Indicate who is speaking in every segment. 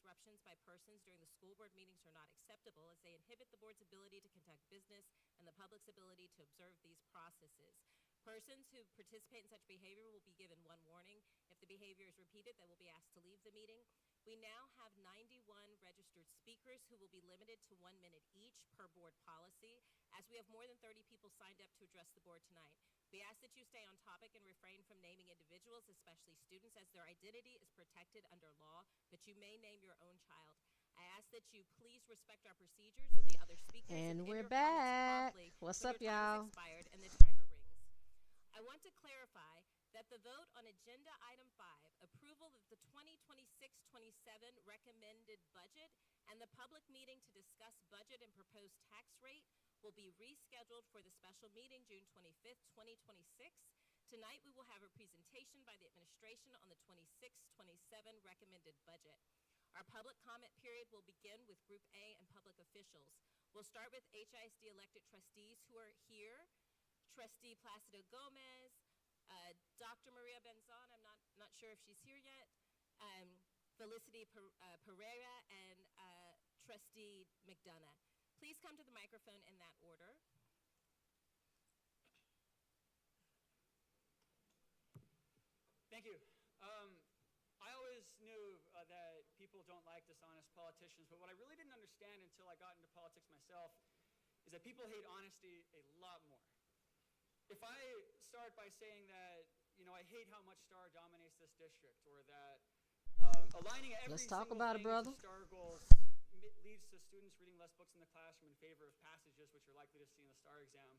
Speaker 1: disruptions by persons during the school board meetings are not acceptable, as they inhibit the board's ability to conduct business and the public's ability to observe these processes. Persons who participate in such behavior will be given one warning. If the behavior is repeated, they will be asked to leave the meeting. We now have 91 registered speakers who will be limited to 1 minute each per board policy, as we have more than 30 people signed up to address the board tonight. We ask that you stay on topic and refrain from naming individuals, especially students, as their identity is protected under law, but you may name your own child. I ask that you please respect our procedures and the other speakers.
Speaker 2: And we're back. What's up, y'all?
Speaker 1: Expired and the timer rings. I want to clarify that the vote on Agenda Item 5, approval of the 2026-27 recommended budget, and the public meeting to discuss budget and proposed tax rate will be rescheduled for the special meeting June 25th, 2026. Tonight we will have a presentation by the administration on the 26-27 recommended budget. Our public comment period will begin with Group A and public officials. We'll start with HISD elected trustees who are here. Trustee Placido Gomez, Dr. Maria Benzon, I'm not sure if she's here yet, Felicity Pereira, and Trustee McDonough. Please come to the microphone in that order.
Speaker 3: Thank you. I always knew that people don't like dishonest politicians, but what I really didn't understand until I got into politics myself is that people hate honesty a lot more. If I start by saying that, I hate how much STAR dominates this district, or that aligning every
Speaker 2: Let's talk
Speaker 3: single
Speaker 2: about
Speaker 3: thing
Speaker 2: it, brother.
Speaker 3: to STAR goals leads to students reading less books in the classroom in favor of passages, which you're likely to see in the STAR exam,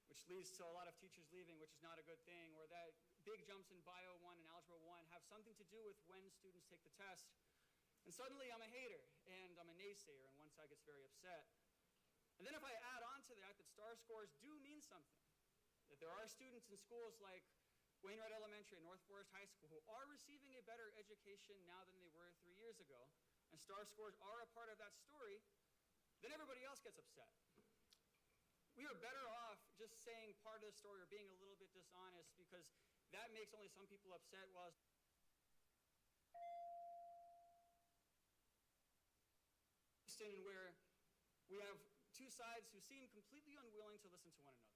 Speaker 3: which leads to a lot of teachers leaving, which is not a good thing, or that big jumps in Bio 1 and Algebra 1 have something to do with when students take the test. And suddenly I'm a hater, and I'm a naysayer, and one side gets very upset. And then if I add on to that STAR scores do mean something, that there are students in schools like Wainwright Elementary and North Forest High School who are receiving a better education now than they were 3 years ago, and STAR scores are a part of that story, then everybody else gets upset. We are better off just saying part of the story or being a little bit dishonest, because that makes only some people upset, while where we have two sides who seem completely unwilling to listen to one another.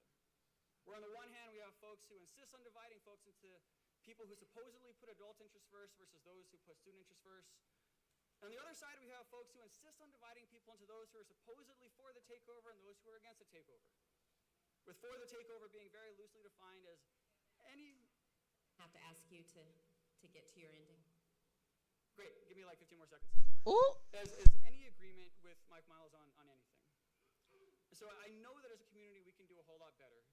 Speaker 3: Where on the one hand, we have folks who insist on dividing folks into people who supposedly put adult interest first versus those who put student interest first. And on the other side, we have folks who insist on dividing people into those who are supposedly for the takeover and those who are against the takeover. With for the takeover being very loosely defined as any...
Speaker 1: I have to ask you to get to your ending.
Speaker 3: Great, give me like 15 more seconds.
Speaker 2: Ooh.
Speaker 3: As any agreement with Mike Miles on anything. So I know that as a community we can do a whole lot better.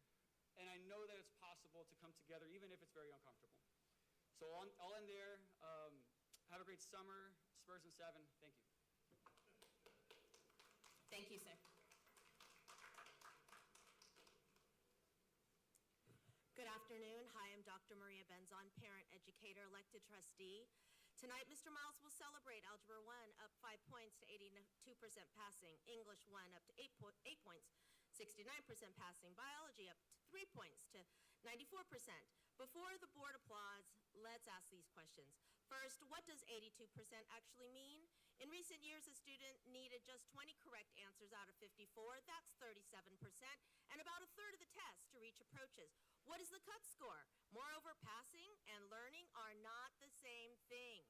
Speaker 3: And I know that it's possible to come together even if it's very uncomfortable. So I'll end there. Have a great summer. Spurs in 7. Thank you.
Speaker 1: Thank you, sir.
Speaker 4: Good afternoon. Hi, I'm Dr. Maria Benzon, parent, educator, elected trustee. Tonight, Mr. Miles will celebrate Algebra 1 up 5 points to 82% passing, English 1 up to 8 points, 69% passing, biology up to 3 points to 94%. Before the board applauds, let's ask these questions. First, what does 82% actually mean? In recent years, a student needed just 20 correct answers out of 54. That's 37%, and about a third of the test to reach approaches. What is the cut score? Moreover, passing and learning are not the same thing.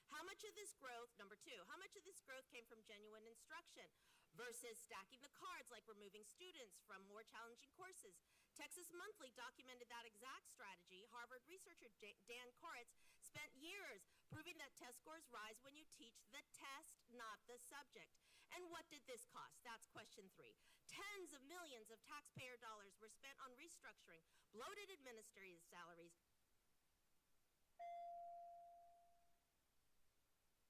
Speaker 4: How much of this growth, number 2, how much of this growth came from genuine instruction versus stacking the cards, like removing students from more challenging courses? Texas Monthly documented that exact strategy. Harvard researcher Dan Koretz spent years proving that test scores rise when you teach the test, not the subject. And what did this cost? That's question 3. Tens of millions of taxpayer dollars were spent on restructuring, bloated administrative salaries,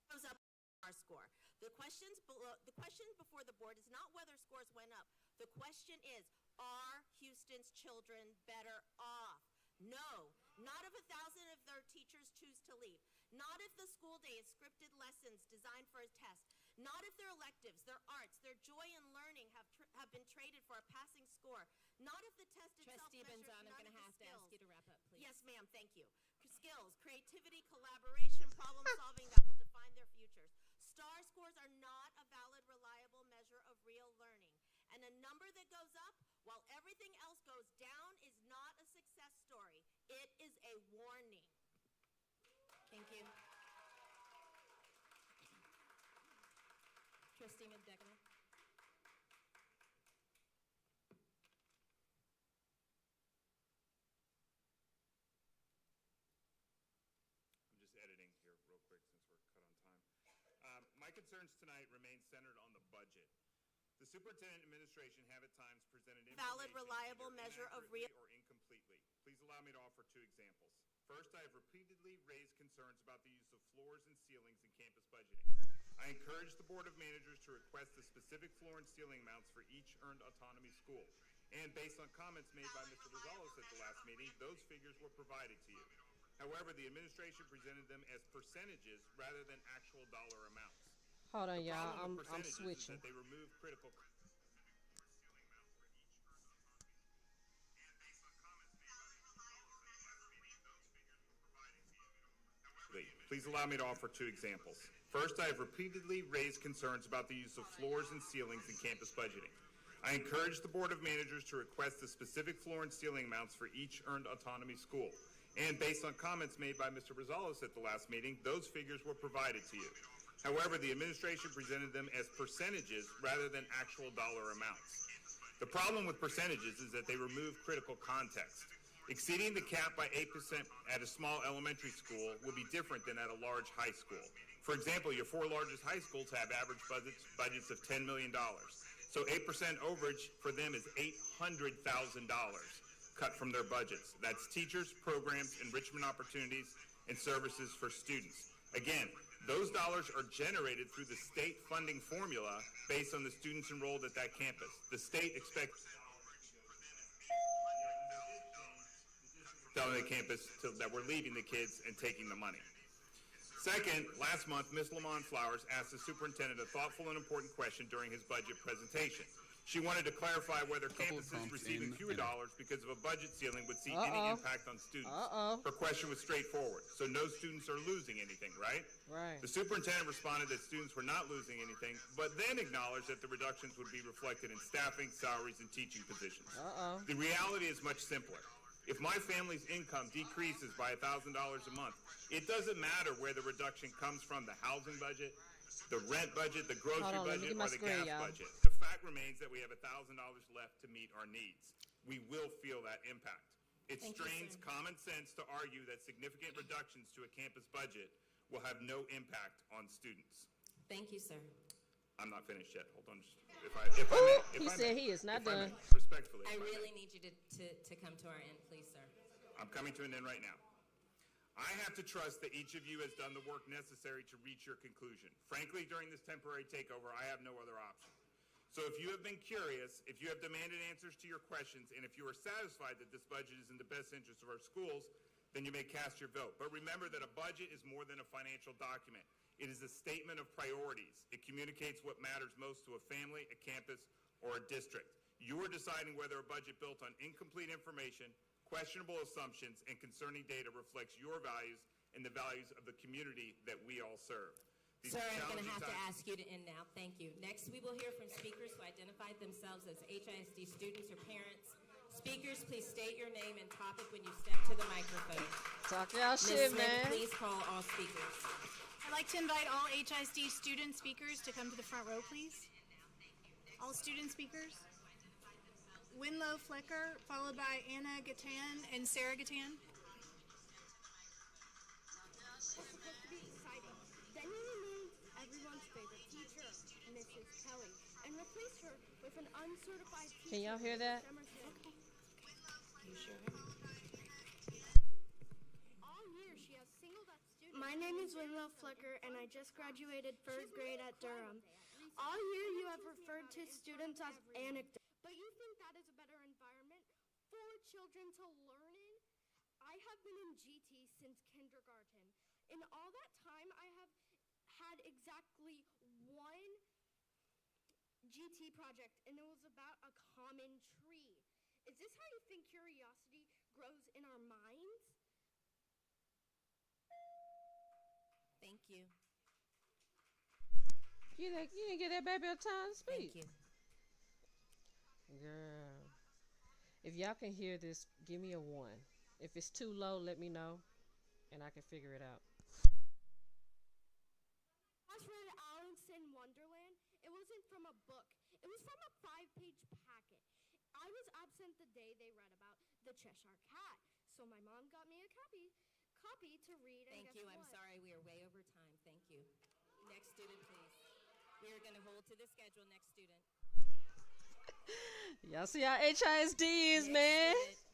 Speaker 4: goes up our score. The question before the board is not whether scores went up. The question is, are Houston's children better off? No, not if 1,000 of their teachers choose to leave. Not if the school day is scripted lessons designed for a test. Not if their electives, their arts, their joy in learning have been traded for a passing score. Not if the test itself
Speaker 1: Trustee
Speaker 4: measures
Speaker 1: Benzon, I'm
Speaker 4: none
Speaker 1: going
Speaker 4: of
Speaker 1: to
Speaker 4: the
Speaker 1: have to ask
Speaker 4: skills.
Speaker 1: you to wrap up, please.
Speaker 4: Yes, ma'am, thank you. Skills, creativity, collaboration, problem solving that will define their futures. And a number that goes up while everything else goes down is not a success story. It is a warning. Thank you.
Speaker 1: Trustee McDegan.
Speaker 5: I'm just editing here real quick since we're cut on time. My concerns tonight remain centered on the budget. The superintendent and administration have at times presented
Speaker 4: Valid,
Speaker 5: information
Speaker 4: reliable
Speaker 5: either
Speaker 4: measure of
Speaker 5: inaccurately or incompletely. Please allow me to offer 2 examples. First, I have repeatedly raised concerns about the use of floors and ceilings in campus budgeting. I encourage the Board of Managers to request the specific floor and ceiling amounts for each earned autonomy school. And based on comments made by Mr. Rosales at the last meeting, those figures were provided to you. However, the administration presented them as percentages rather than actual dollar amounts.
Speaker 2: Hold on,
Speaker 5: The
Speaker 2: y'all.
Speaker 5: problem with
Speaker 2: I'm
Speaker 5: percentages is
Speaker 2: switching.
Speaker 5: that they remove critical. Please allow me to offer 2 examples. First, I have repeatedly raised concerns about the use of floors and ceilings in campus budgeting. I encourage the Board of Managers to request the specific floor and ceiling amounts for each earned autonomy school. And based on comments made by Mr. Rosales at the last meeting, those figures were provided to you. However, the administration presented them as percentages rather than actual dollar amounts. The problem with percentages is that they remove critical context. Exceeding the cap by 8% at a small elementary school will be different than at a large high school. For example, your 4 largest high schools have average budgets of $10 million. So 8% overage for them is $800,000 cut from their budgets. That's teachers, programs, enrichment opportunities, and services for students. Again, those dollars are generated through the state funding formula based on the students enrolled at that campus. The state expects telling the campus that we're leaving the kids and taking the money. Second, last month, Ms. Lamont Flowers asked the superintendent a thoughtful and important question during his budget presentation. She wanted to clarify whether campuses receiving fewer dollars because of a budget ceiling would see any impact on students. Her question was straightforward. So no students are losing anything, right?
Speaker 2: Right.
Speaker 5: The superintendent responded that students were not losing anything, but then acknowledged that the reductions would be reflected in staffing, salaries, and teaching positions. The reality is much simpler. If my family's income decreases by $1,000 a month, it doesn't matter where the reduction comes from, the housing budget, the rent budget, the grocery budget, or the gas budget. The fact remains that we have $1,000 left to meet our needs. We will feel that impact. It strains common sense to argue that significant reductions to a campus budget will have no impact on students.
Speaker 1: Thank you, sir.
Speaker 5: I'm not finished yet. Hold on.
Speaker 2: He said he is not done.
Speaker 5: Respectfully.
Speaker 1: I really need you to come to our end, please, sir.
Speaker 5: I'm coming to an end right now. I have to trust that each of you has done the work necessary to reach your conclusion. Frankly, during this temporary takeover, I have no other option. So if you have been curious, if you have demanded answers to your questions, and if you are satisfied that this budget is in the best interest of our schools, then you may cast your vote. But remember that a budget is more than a financial document. It is a statement of priorities. It communicates what matters most to a family, a campus, or a district. You are deciding whether a budget built on incomplete information, questionable assumptions, and concerning data reflects your values and the values of the community that we all serve.
Speaker 1: Sir, I'm going to have to ask you to end now. Thank you. Next, we will hear from speakers who identified themselves as HISD students or parents. Speakers, please state your name and topic when you step to the microphone.
Speaker 2: Talk y'all shit,
Speaker 1: Ms. Smith,
Speaker 2: man.
Speaker 1: please call all speakers.
Speaker 6: I'd like to invite all HISD student speakers to come to the front row, please. All student speakers. Winlow Flecker, followed by Anna Gatan and Sarah Gatan.
Speaker 7: It's supposed to be exciting. Then you removed everyone's favorite teacher, Mrs. Kelly, and replaced her with an uncertified teacher.
Speaker 2: Can y'all hear that?
Speaker 1: You sure?
Speaker 7: All year she has singled out students. My name is Winlow Flecker, and I just graduated third grade at Durham. All year you have referred to students as anecdotes. But you think that is a better environment for children to learn in? I have been in GT since kindergarten. In all that time, I have had exactly one GT project, and it was about a common tree. Is this how you think curiosity grows in our minds?
Speaker 1: Thank you.
Speaker 2: You didn't get that baby a time to speak.
Speaker 1: Thank you.
Speaker 2: Girl. If y'all can hear this, give me a one. If it's too low, let me know and I can figure it out.
Speaker 7: Last read Alice in Wonderland. It wasn't from a book. It was from a 5-page packet. I was absent the day they read about the Cheshire Cat, so my mom got me a copy to read. And
Speaker 1: Thank
Speaker 7: guess
Speaker 1: you.
Speaker 7: what?
Speaker 1: I'm sorry, we are way over time. Thank you. Next student, please. We are going to hold to the schedule. Next student.
Speaker 2: Y'all see how HISD is,
Speaker 1: Next
Speaker 2: man.
Speaker 1: student.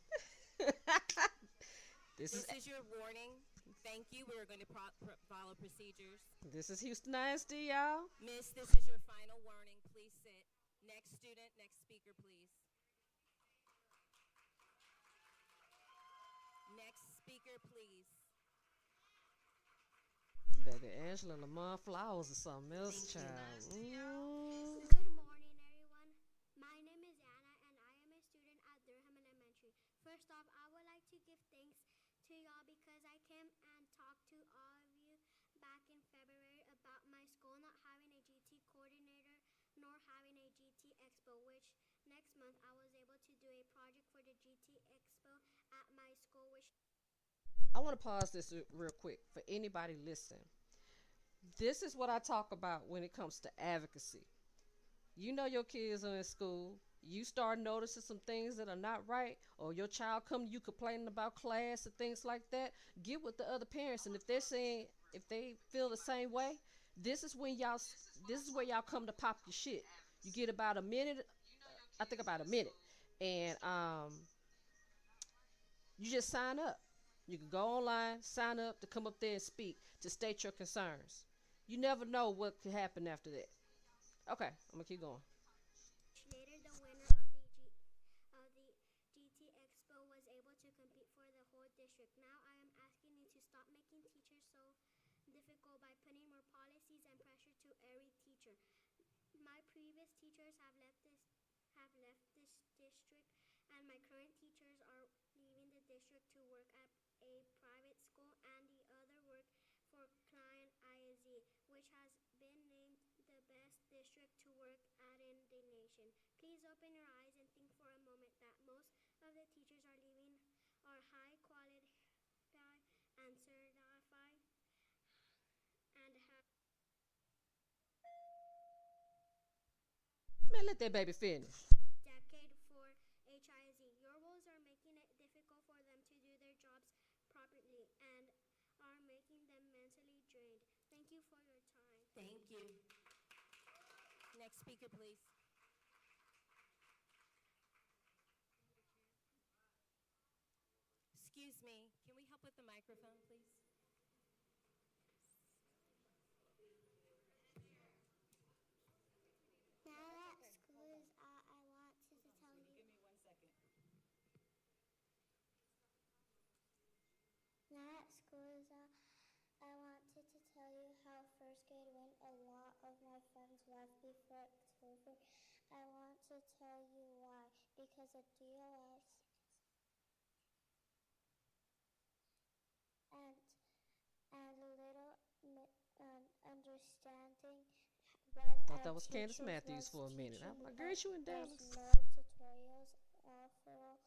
Speaker 2: This
Speaker 1: This
Speaker 2: is
Speaker 1: is your warning. Thank you. We are going to follow procedures.
Speaker 2: this is Houston ISD, y'all.
Speaker 1: Miss, this is your final warning. Please sit. Next student, next speaker, please. Next speaker, please.
Speaker 2: Baby Angela Lamont Flowers or something else,
Speaker 1: Thank you.
Speaker 2: child.
Speaker 7: Good morning, everyone. My name is Anna, and I am a student at Durham Elementary. First off, I would like to give thanks to y'all because I came and talked to all of you back in February about my school not having a GT coordinator nor having a GT Expo, which next month I was able to do a project for the GT Expo at my school, which
Speaker 2: I want to pause this real quick for anybody listening. This is what I talk about when it comes to advocacy. You know your kids are in school. You start noticing some things that are not right, or your child come to you complaining about class and things like that. Get with the other parents, and if they're saying if they feel the same way, this is when y'all. This is where y'all come to pop your shit. You get about a minute. I think about a minute, and you just sign up. You can go online, sign up to come up there and speak, to state your concerns. You never know what could happen after that. Okay, I'm gonna keep going.
Speaker 7: later the winner of the GT Expo was able to compete for the whole district. Now I am asking you to stop making teachers so difficult by putting more policies and pressure to every teacher. My previous teachers have left this district, and my current teachers are leaving the district to work at a private school, and the other work for client ISD, which has been named the best district to work at in the nation. Please open your eyes and think for a moment that most of the teachers are leaving are high quality and certified and have
Speaker 2: Man, let that baby finish.
Speaker 7: decade for HISD. Your rules are making it difficult for them to do their jobs properly and are making them mentally drained. Thank you for your time.
Speaker 1: Thank you. Next speaker, please. Excuse me, can we help with the microphone, please?
Speaker 7: Now that school is out, I want to tell you.
Speaker 1: Give me 1 second.
Speaker 7: Now that school is out, I wanted to tell you how first grade went. A lot of my friends left before October. I want to tell you why. Because of DOS and little understanding what
Speaker 2: Thought that was Candace
Speaker 7: teacher
Speaker 2: Matthews
Speaker 7: was
Speaker 2: for a minute. I'm
Speaker 7: teaching,
Speaker 2: like, girl,
Speaker 7: but
Speaker 2: you in
Speaker 7: there's
Speaker 2: Dallas.
Speaker 7: no tutorials offered.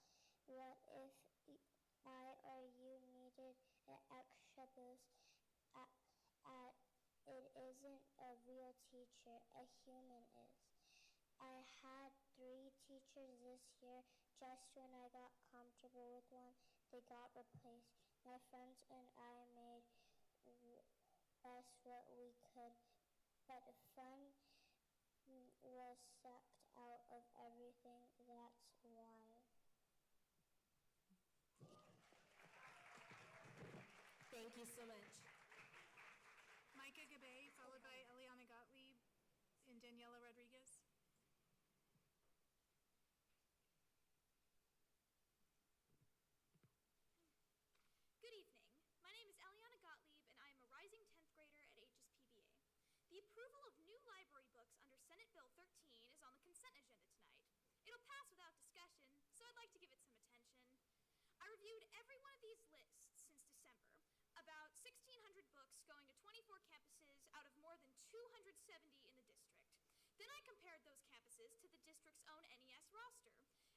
Speaker 7: What if I or you needed an extra boost? At, at it isn't a real teacher, a human is. I had 3 teachers this year. Just when I got comfortable with one, they got replaced. My friends and I made best what we could, but the fun was sucked out of everything. That's why.
Speaker 1: Thank you so much.
Speaker 6: Micah Gabay, followed by Eliana Gottlieb and Daniela Rodriguez.
Speaker 8: Good evening. My name is Eliana Gottlieb, and I am a rising 10th grader at HSPBA. The approval of new library books under Senate Bill 13 is on the consent agenda tonight. It'll pass without discussion, so I'd like to give it some attention. I reviewed every one of these lists since December, about 1,600 books going to 24 campuses out of more than 270 in the district. Then I compared those campuses to the district's own NES roster.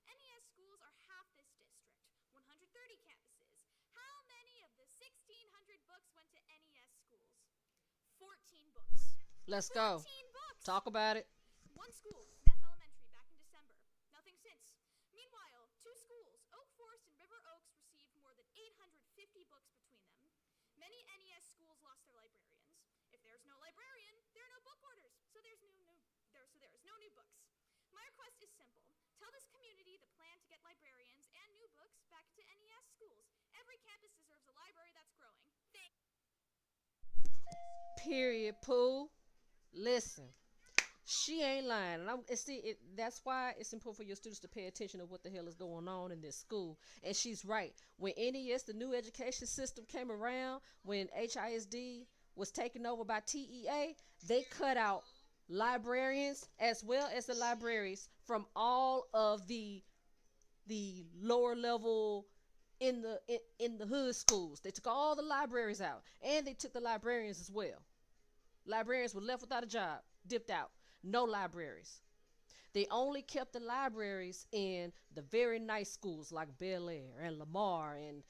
Speaker 8: NES schools are half this district, 130 campuses. How many of the 1,600 books went to NES schools? 14 books.
Speaker 2: Let's
Speaker 8: 14
Speaker 2: go.
Speaker 8: books!
Speaker 2: Talk about it.
Speaker 8: One school, Neff Elementary, back in December. Nothing since. Meanwhile, two schools, Oak Forest and River Oaks, received more than 850 books between them. Many NES schools lost their librarians. If there's no librarian, there are no book orders, so there is no new books. My request is simple. Tell this community the plan to get librarians and new books back to NES schools. Every campus deserves a library that's growing.
Speaker 2: Period, Pooh. Listen, she ain't lying, and that's why it's important for your students to pay attention to what the hell is going on in this school. And she's right. When NES, the new education system, came around, when HISD was taken over by TEA, they cut out librarians as well as the libraries from all of the lower level in the hood schools. They took all the libraries out, and they took the librarians as well. Librarians were left without a job, dipped out. No libraries. They only kept the libraries in the very nice schools like Bel Air and Lamar and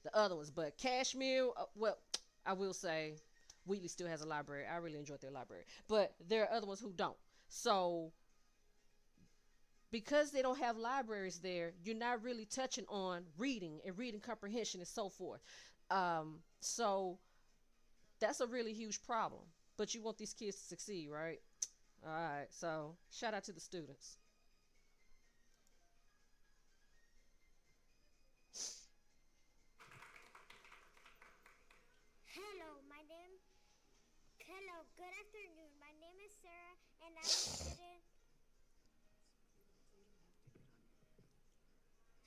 Speaker 2: the other ones. But Cashmere, well, I will say Wheatley still has a library. I really enjoyed their library. But there are other ones who don't. So because they don't have libraries there, you're not really touching on reading and reading comprehension and so forth. So that's a really huge problem. But you want these kids to succeed, right? All right. So shout out to the students.
Speaker 7: Hello, good afternoon. My name is Sarah, and I'm a student.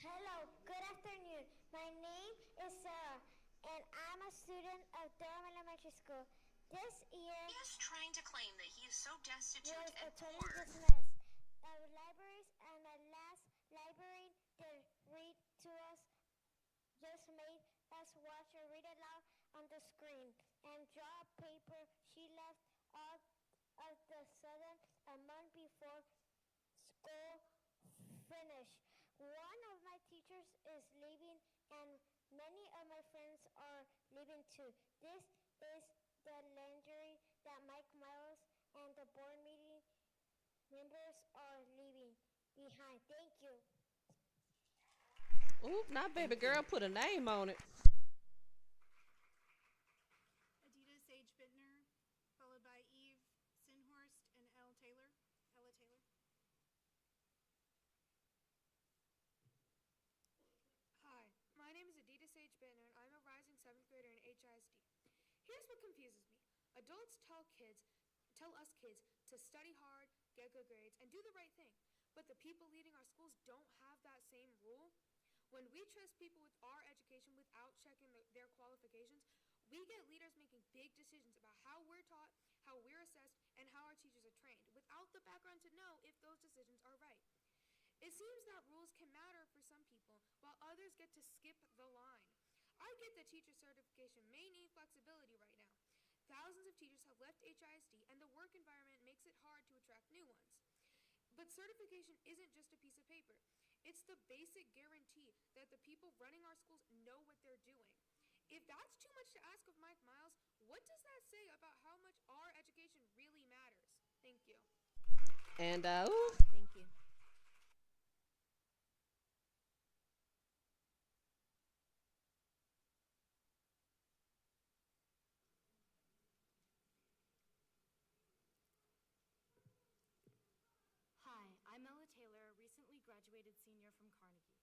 Speaker 7: Hello, good afternoon. My name is Sarah, and I'm a student of Durham Elementary School. This year
Speaker 9: He is trying to claim that he is so destitute
Speaker 7: was
Speaker 9: and
Speaker 7: a total
Speaker 9: poor.
Speaker 7: dismiss of libraries, and the last library that read to us just made us watch her read aloud on the screen and draw paper. She left all of the sudden a month before school finished. One of my teachers is leaving, and many of my friends are leaving too. This is the legendary that Mike Miles and the board meeting members are leaving behind. Thank you.
Speaker 2: Oop, now baby girl put a name on it.
Speaker 6: Adita Sage Bittner, followed by Eve Sinhorst and Ella Taylor.
Speaker 10: Hi, my name is Adita Sage Bittner, and I'm a rising 7th grader in HISD. Here's what confuses me. Adults tell us kids to study hard, get good grades, and do the right thing. But the people leading our schools don't have that same rule. When we trust people with our education without checking their qualifications, we get leaders making big decisions about how we're taught, how we're assessed, and how our teachers are trained, without the background to know if those decisions are right. It seems that rules can matter for some people, while others get to skip the line. I get that teacher certification may need flexibility right now. Thousands of teachers have left HISD, and the work environment makes it hard to attract new ones. But certification isn't just a piece of paper. It's the basic guarantee that the people running our schools know what they're doing. If that's too much to ask of Mike Miles, what does that say about how much our education really matters? Thank you.
Speaker 2: And
Speaker 4: Thank you.
Speaker 11: Hi, I'm Ella Taylor, recently graduated senior from Carnegie.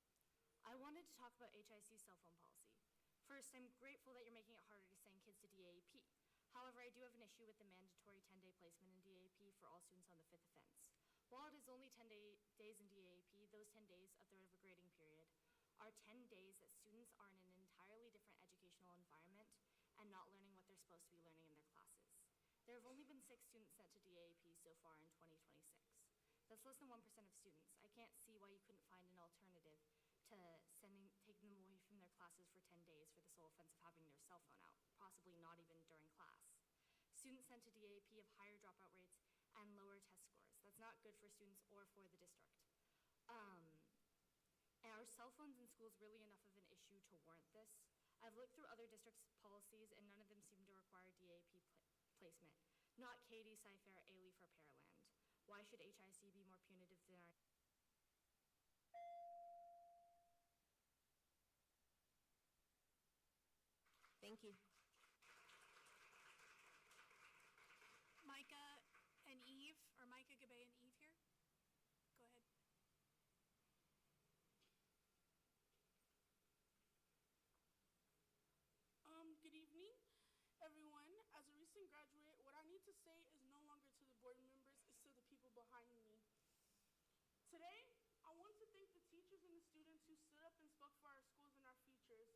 Speaker 11: I wanted to talk about HIC's cell phone policy. First, I'm grateful that you're making it harder to send kids to DAAP. However, I do have an issue with the mandatory 10-day placement in DAAP for all students on the fifth offense. While it is only 10 days in DAAP, those 10 days, a third of a grading period, are 10 days that students are in an entirely different educational environment and not learning what they're supposed to be learning in their classes. There have only been 6 students sent to DAAP so far in 2026. That's less than 1% of students. I can't see why you couldn't find an alternative to taking them away from their classes for 10 days for the sole offense of having their cell phone out, possibly not even during class. Students sent to DAAP have higher dropout rates and lower test scores. That's not good for students or for the district. And are cell phones in schools really enough of an issue to warrant this? I've looked through other districts' policies, and none of them seem to require DAP placement. Not Katy, Cyfair, Ailey for Pearland. Why should HIC be more punitive than our...
Speaker 1: Thank you.
Speaker 6: Micah and Eve, or Micah, Gabay, and Eve here. Go ahead.
Speaker 12: Good evening, everyone. As a recent graduate, what I need to say is no longer to the board members, it's to the people behind me. Today, I want to thank the teachers and the students who stood up and spoke for our schools and our futures.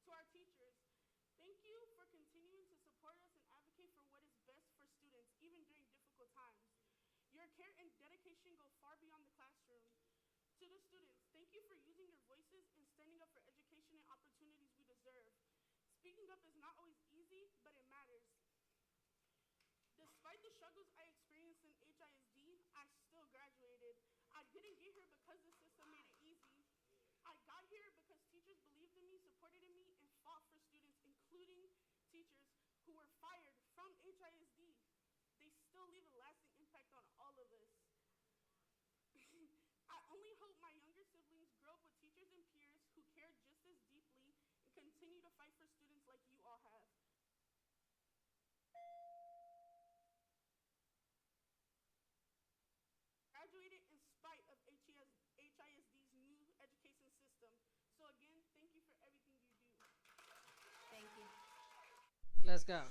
Speaker 12: To our teachers, thank you for continuing to support us and advocate for what is best for students, even during difficult times. Your care and dedication go far beyond the classroom. To the students, thank you for using your voices and standing up for education and opportunities we deserve. Speaking up is not always easy, but it matters. Despite the struggles I experienced in HISD, I still graduated. I didn't get here because the system made it easy. I got here because teachers believed in me, supported in me, and fought for students, including teachers who were fired from HISD. They still leave a lasting impact on all of us. I only hope my younger siblings grow up with teachers and peers who care just as deeply and continue to fight for students like you all have. Graduated in spite of HISD's new education system. So again, thank you for everything you do.
Speaker 1: Thank you.
Speaker 2: Let's go.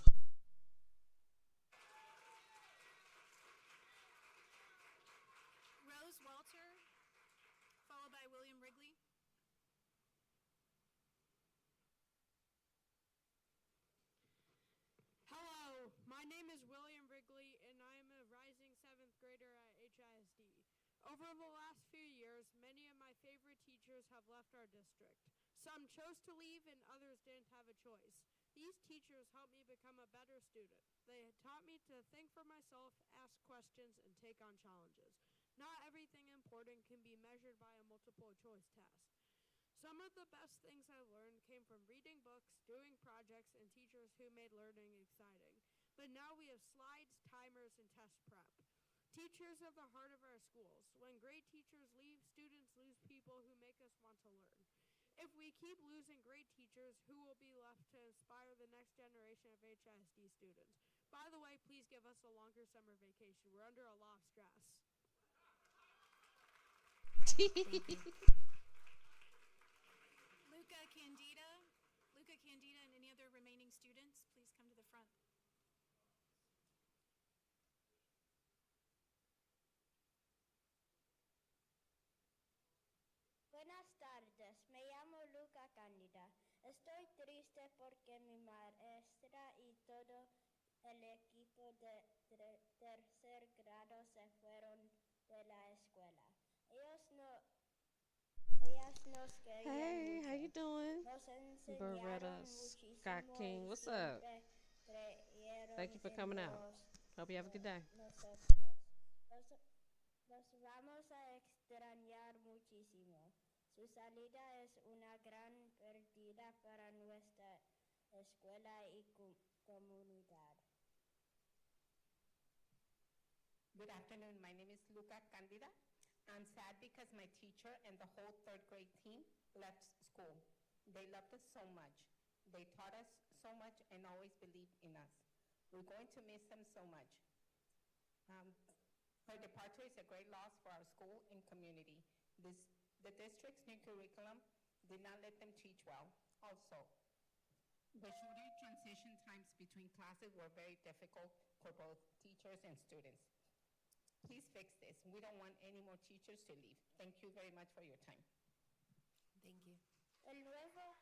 Speaker 6: Rose Walter, followed by William Wrigley.
Speaker 13: Hello, my name is William Wrigley, and I am a rising 7th grader at HISD. Over the last few years, many of my favorite teachers have left our district. Some chose to leave, and others didn't have a choice. These teachers helped me become a better student. They had taught me to think for myself, ask questions, and take on challenges. Not everything important can be measured by a multiple choice test. Some of the best things I learned came from reading books, doing projects, and teachers who made learning exciting. But now we have slides, timers, and test prep. Teachers are the heart of our schools. When great teachers leave, students lose people who make us want to learn. If we keep losing great teachers, who will be left to inspire the next generation of HISD students? By the way, please give us a longer summer vacation. We're under a lot of stress.
Speaker 6: Luca Candida, and any other remaining students, please come to the front.
Speaker 7: Buenas tardes, me llamo Luca Candida. Estoy triste porque mi maestra y todo el equipo de tercer grado se fueron de la escuela. Ellas nos querían
Speaker 2: Hey,
Speaker 7: mucho.
Speaker 2: how you doing?
Speaker 7: Nos enseñaron
Speaker 2: Beretta
Speaker 7: muchísimo
Speaker 2: Scott King,
Speaker 7: y
Speaker 2: what's up?
Speaker 7: siempre creyeron
Speaker 2: Thank you for
Speaker 7: en
Speaker 2: coming out. Hope you have a good day.
Speaker 7: nosotros. Los vamos a extrañar muchísimo. Su salida es una gran pérdida para nuestra escuela y comunidad.
Speaker 14: Good afternoon. My name is Luca Candida. I'm sad because my teacher and the whole third grade team left school. They loved us so much. They taught us so much and always believed in us. We're going to miss them so much. Her departure is a great loss for our school and community. The district's new curriculum did not let them teach well. Also, the shorter transition times between classes were very difficult for both teachers and students. Please fix this. We don't want any more teachers to leave. Thank you very much for your time.
Speaker 1: Thank you.
Speaker 7: El nuevo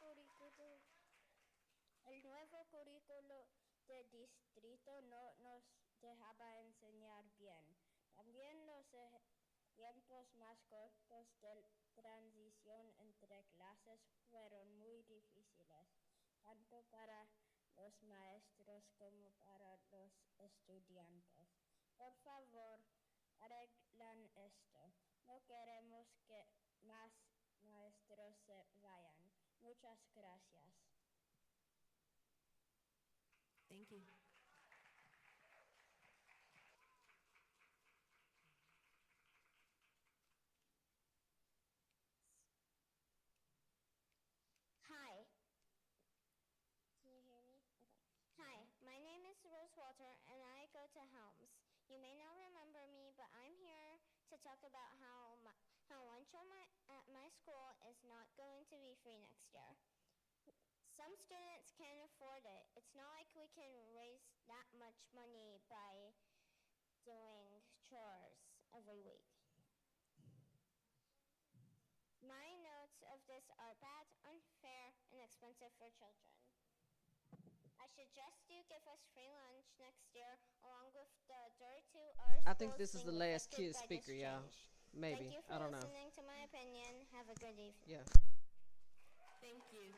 Speaker 7: currículo de distrito no nos dejaba enseñar bien. También los tiempos más cortos de transición entre clases fueron muy difíciles, tanto para los maestros como para los estudiantes. Por favor, arreglan esto. No queremos que más maestros se vayan. Muchas gracias.
Speaker 1: Thank you.
Speaker 7: Hi. Can you hear me? Okay. Hi, my name is Rose Walter and I go to Helms. You may not remember me, but I'm here to talk about how lunch at my school is not going to be free next year. Some students can't afford it. It's not like we can raise that much money by doing chores every week. My notes of this are bad, unfair, and expensive for children. I suggest you give us free lunch next year, along with the 32 other
Speaker 2: I think
Speaker 7: schools
Speaker 2: this is the
Speaker 7: being
Speaker 2: last
Speaker 7: affected
Speaker 2: kid
Speaker 7: by this
Speaker 2: speaker, y'all.
Speaker 7: change.
Speaker 2: Maybe.
Speaker 7: Thank you
Speaker 2: I
Speaker 7: for
Speaker 2: don't know.
Speaker 7: listening to my opinion. Have a good evening.
Speaker 2: Yeah.
Speaker 1: Thank you.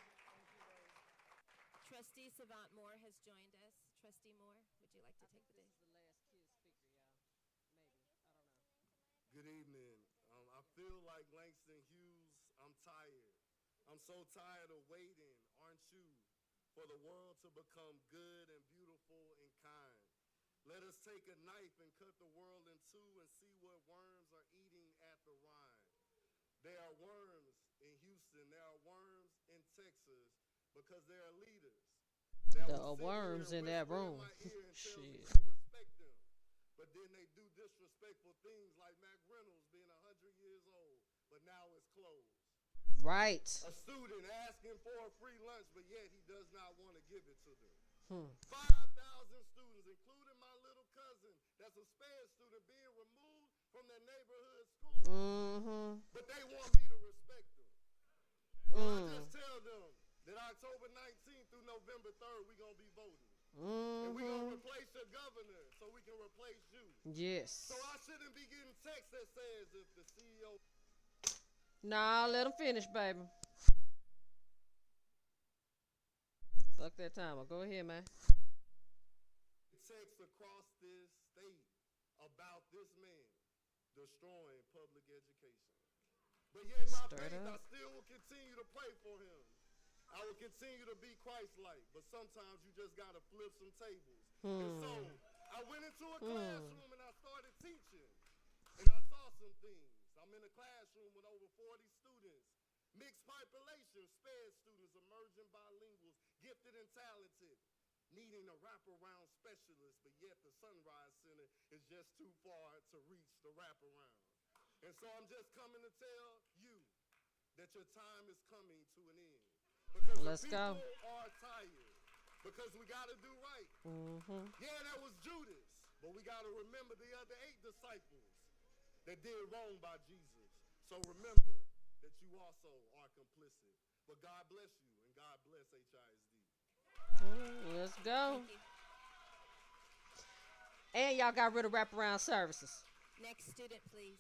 Speaker 1: Trustee Savant Moore has joined us. Trustee Moore, would you like to take the day?
Speaker 15: Good evening. I feel like Langston Hughes. I'm tired. I'm so tired of waiting, aren't you, for the world to become good and beautiful and kind. Let us take a knife and cut the world in two and see what worms are eating at the rind. There are worms in Houston. There are worms in Texas because there are leaders.
Speaker 2: There are worms in that room. Shit.
Speaker 15: Respect them. But then they do disrespectful things like Mac Reynolds being 100 years old, but now it's closed.
Speaker 2: Right.
Speaker 15: A student asking for a free lunch, but yet he does not want to give it to them. 5,000 students, including my little cousin, that's a SPED student, being removed from their neighborhood school. But they want me to respect them. I just tell them that October 19th through November 3rd, we're going to be voting. And we're going to replace your governor so we can replace you.
Speaker 2: Yes.
Speaker 15: So I shouldn't be getting text that says if the CEO...
Speaker 2: Nah, let him finish, baby. Fuck that timer. Go ahead, man.
Speaker 15: Text across this state about this man destroying public education. But yet my faith, I still will continue to pray for him. I will continue to be Christ-like, but sometimes you just got to flip some tables. And so I went into a classroom and I started teaching. And I saw some things. I'm in a classroom with over 40 students, mixed population, SPED students, emerging bilinguals, gifted and talented, needing a wraparound specialist, but yet the Sunrise Center is just too far to reach the wraparound. And so I'm just coming to tell you that your time is coming to an end. Because
Speaker 2: Let's go.
Speaker 15: People are tired. Because we got to do right. Yeah, that was Judas. But we got to remember the other 8 disciples that did wrong by Jesus. So remember that you also are complicit. But God bless you, and God bless HISD.
Speaker 2: Let's go. And y'all got rid of wraparound services.
Speaker 1: Next student, please.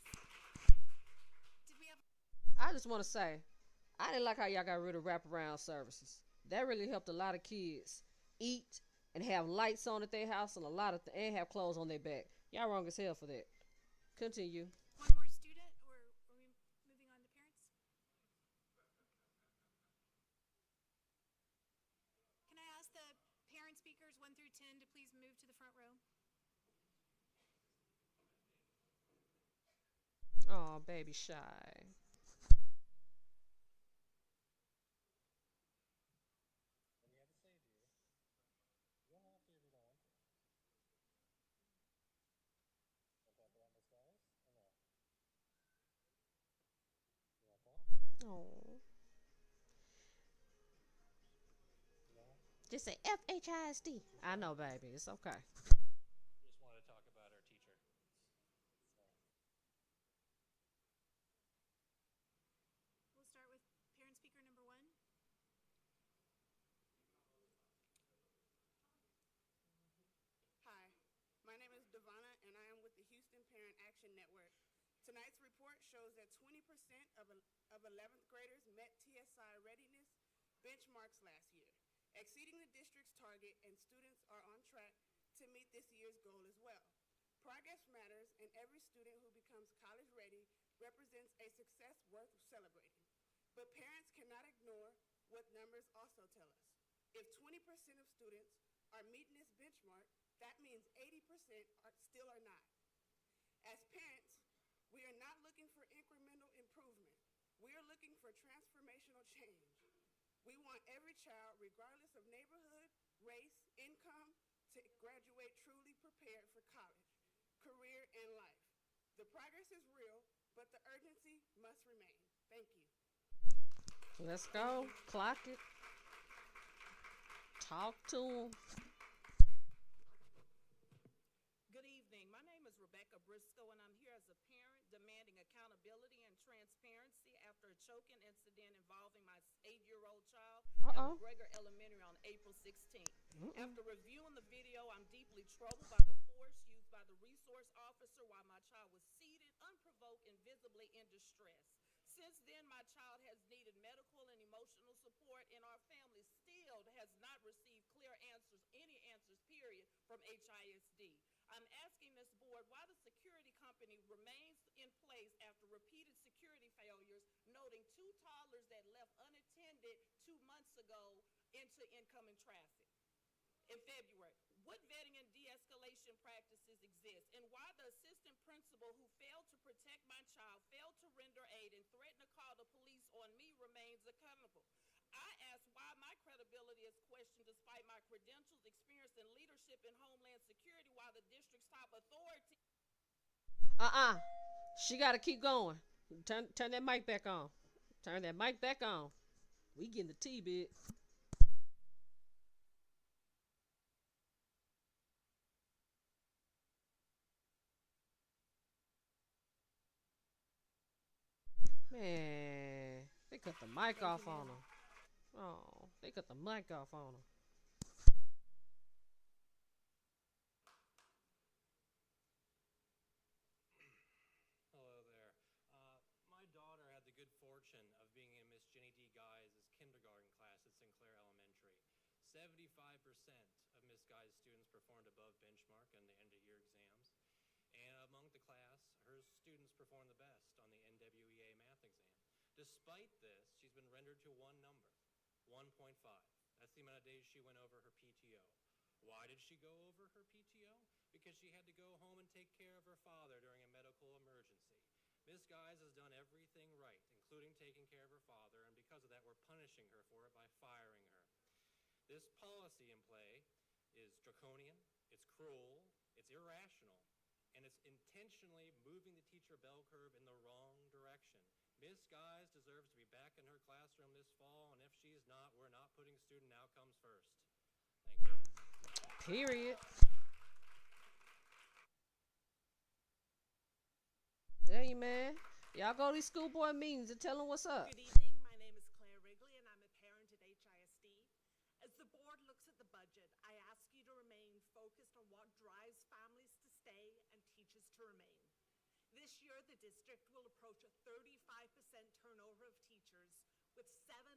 Speaker 2: I just want to say, I didn't like how y'all got rid of wraparound services. That really helped a lot of kids eat and have lights on at their house and and have clothes on their back. Y'all wrong as hell for that. Continue.
Speaker 6: One more student, or are we moving on to parents? Can I ask the parent speakers 1 through 10 to please move to the front row?
Speaker 2: Oh, baby shy. Oh. Just say FHISD. I know, baby. It's okay.
Speaker 16: Just wanted to talk about our teacher.
Speaker 6: We'll start with parent speaker number 1.
Speaker 17: Hi, my name is Devonna, and I am with the Houston Parent Action Network. Tonight's report shows that 20% of 11th graders met TSI readiness benchmarks last year, exceeding the district's target, and students are on track to meet this year's goal as well. Progress matters, and every student who becomes college ready represents a success worth celebrating. But parents cannot ignore what numbers also tell us. If 20% of students are meeting this benchmark, that means 80% still are not. As parents, we are not looking for incremental improvement. We are looking for transformational change. We want every child, regardless of neighborhood, race, income, to graduate truly prepared for college, career, and life. The progress is real, but the urgency must remain. Thank you.
Speaker 2: Let's go. Clock it. Talk to them.
Speaker 18: Good evening. My name is Rebecca Briscoe, and I'm here as a parent demanding accountability and transparency after a choking incident involving my 8-year-old child at McGregor Elementary on April 16th. After reviewing the video, I'm deeply troubled by the force used by the resource officer while my child was seated, unprovoked, and visibly in distress. Since then, my child has needed medical and emotional support, and our family still has not received clear answers, any answers, period, from HISD. I'm asking this board why the security company remains in place after repeated security failures, noting 2 toddlers that left unattended 2 months ago into incoming traffic. In February, what vetting and de-escalation practices exist, and why the assistant principal who failed to protect my child, failed to render aid, and threatened to call the police on me remains accountable. I ask why my credibility is questioned despite my credentials, experience, and leadership in Homeland Security, while the district's top authority.
Speaker 2: She got to keep going. Turn that mic back on. Turn that mic back on. We getting the tea, bit. Man, they cut the mic off on her. Oh, they cut the mic off on her.
Speaker 16: Hello there. My daughter had the good fortune of being in Miss Jenny D. Guy's kindergarten class at Sinclair Elementary. 75% of Miss Guy's students performed above benchmark on the end-of-year exams. And among the class, her students performed the best on the NWEA math exam. Despite this, she's been rendered to one number, 1.5. That's the amount of days she went over her PTO. Why did she go over her PTO? Because she had to go home and take care of her father during a medical emergency. Miss Guys has done everything right, including taking care of her father, and because of that, we're punishing her for it by firing her. This policy in play is draconian, it's cruel, it's irrational, and it's intentionally moving the teacher bell curve in the wrong direction. Miss Guys deserves to be back in her classroom this fall, and if she's not, we're not putting student outcomes first. Thank you.
Speaker 2: Period. Tell you, man. Y'all go to these school board meetings and tell them what's up.
Speaker 18: Good evening. My name is Claire Wrigley, and I'm a parent at HISD. As the board looks at the budget, I ask you to remain focused on what drives families to stay and teachers to remain. This year, the district will approach a 35% turnover of teachers, with 700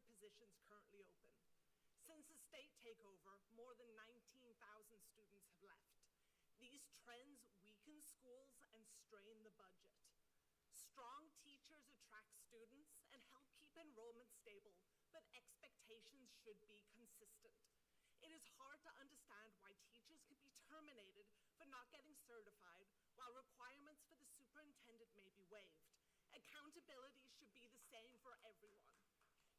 Speaker 18: positions currently open. Since the state takeover, more than 19,000 students have left. These trends weaken schools and strain the budget. Strong teachers attract students and help keep enrollment stable, but expectations should be consistent. It is hard to understand why teachers can be terminated for not getting certified, while requirements for the superintendent may be waived. Accountability should be the same for everyone.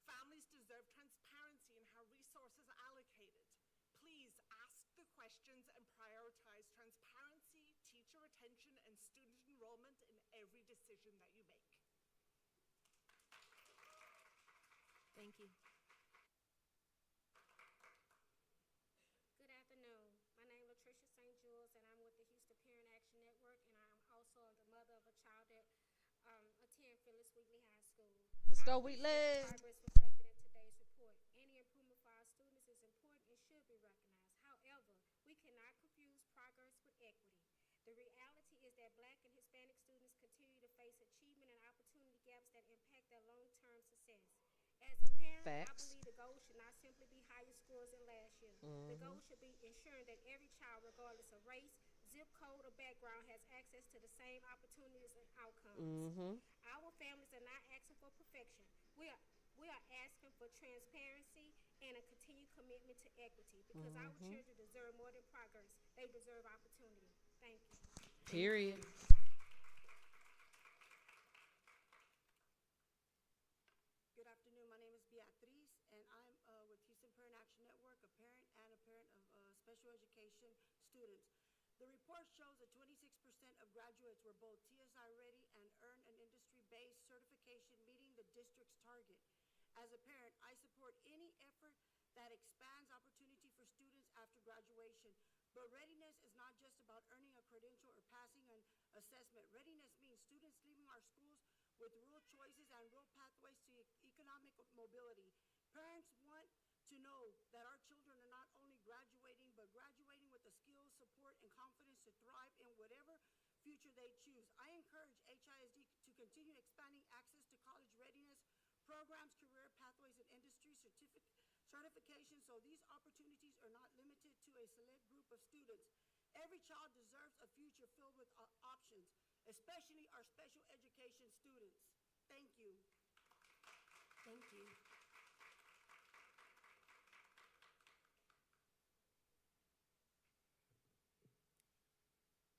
Speaker 18: Families deserve transparency in how resources are allocated. Please ask the questions and prioritize transparency, teacher retention, and student enrollment in every decision that you make.
Speaker 1: Thank you.
Speaker 19: Good afternoon. My name is Latricia St. Jules, and I'm with the Houston Parent Action Network, and I'm also the mother of a child that attends Phyllis Wheatley High School.
Speaker 2: Let's go, Wheatley.
Speaker 19: Progress reflected in today's report. Any improvement for our students is important and should be recognized. However, we cannot confuse progress with equity. The reality is that Black and Hispanic students continue to face achievement and opportunity gaps that impact their long-term success. As a parent,
Speaker 2: Facts.
Speaker 19: I believe the goal should not simply be higher scores than last year. The goal should be ensuring that every child, regardless of race, zip code, or
Speaker 7: background has access to the same opportunities and outcomes.
Speaker 2: Mm-hmm.
Speaker 7: Our families are not asking for perfection. We are asking for transparency and a continued commitment to equity because our
Speaker 2: Mm-hmm.
Speaker 7: children deserve more than progress. They deserve opportunity. Thank you.
Speaker 2: Period.
Speaker 20: Good afternoon. My name is Beatriz, and I'm with Houston Parent Action Network, a parent and a parent of special education students. The report shows that 26% of graduates were both TSI ready and earned an industry-based certification meeting the district's target. As a parent, I support any effort that expands opportunity for students after graduation. But readiness is not just about earning a credential or passing an assessment. Readiness means students leaving our schools with real choices and real pathways to economic mobility. Parents want to know that our children are not only graduating, but graduating with the skills, support, and confidence to thrive in whatever future they choose. I encourage HISD to continue expanding access to college readiness programs, career pathways, and industry certification, so these opportunities are not limited to a select group of students. Every child deserves a future filled with options, especially our special education students. Thank you.
Speaker 4: Thank you.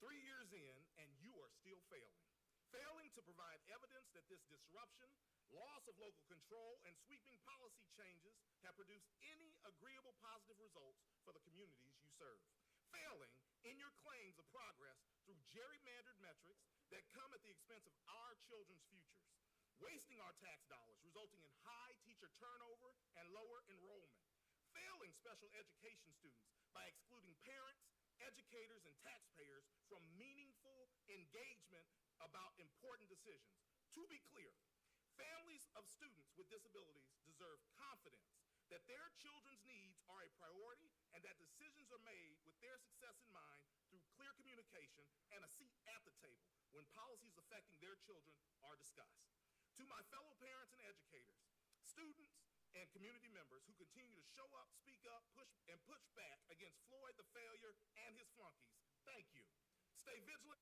Speaker 15: 3 years in, and you are still failing. Failing to provide evidence that this disruption, loss of local control, and sweeping policy changes have produced any agreeable positive results for the communities you serve. Failing in your claims of progress through gerrymandered metrics that come at the expense of our children's futures. Wasting our tax dollars, resulting in high teacher turnover and lower enrollment. Failing special education students by excluding parents, educators, and taxpayers from meaningful engagement about important decisions. To be clear, families of students with disabilities deserve confidence that their children's needs are a priority and that decisions are made with their success in mind through clear communication and a seat at the table when policies affecting their children are discussed. To my fellow parents and educators, students, and community members who continue to show up, speak up, push back against Floyd the failure and his flunkies, thank you. Stay vigilant.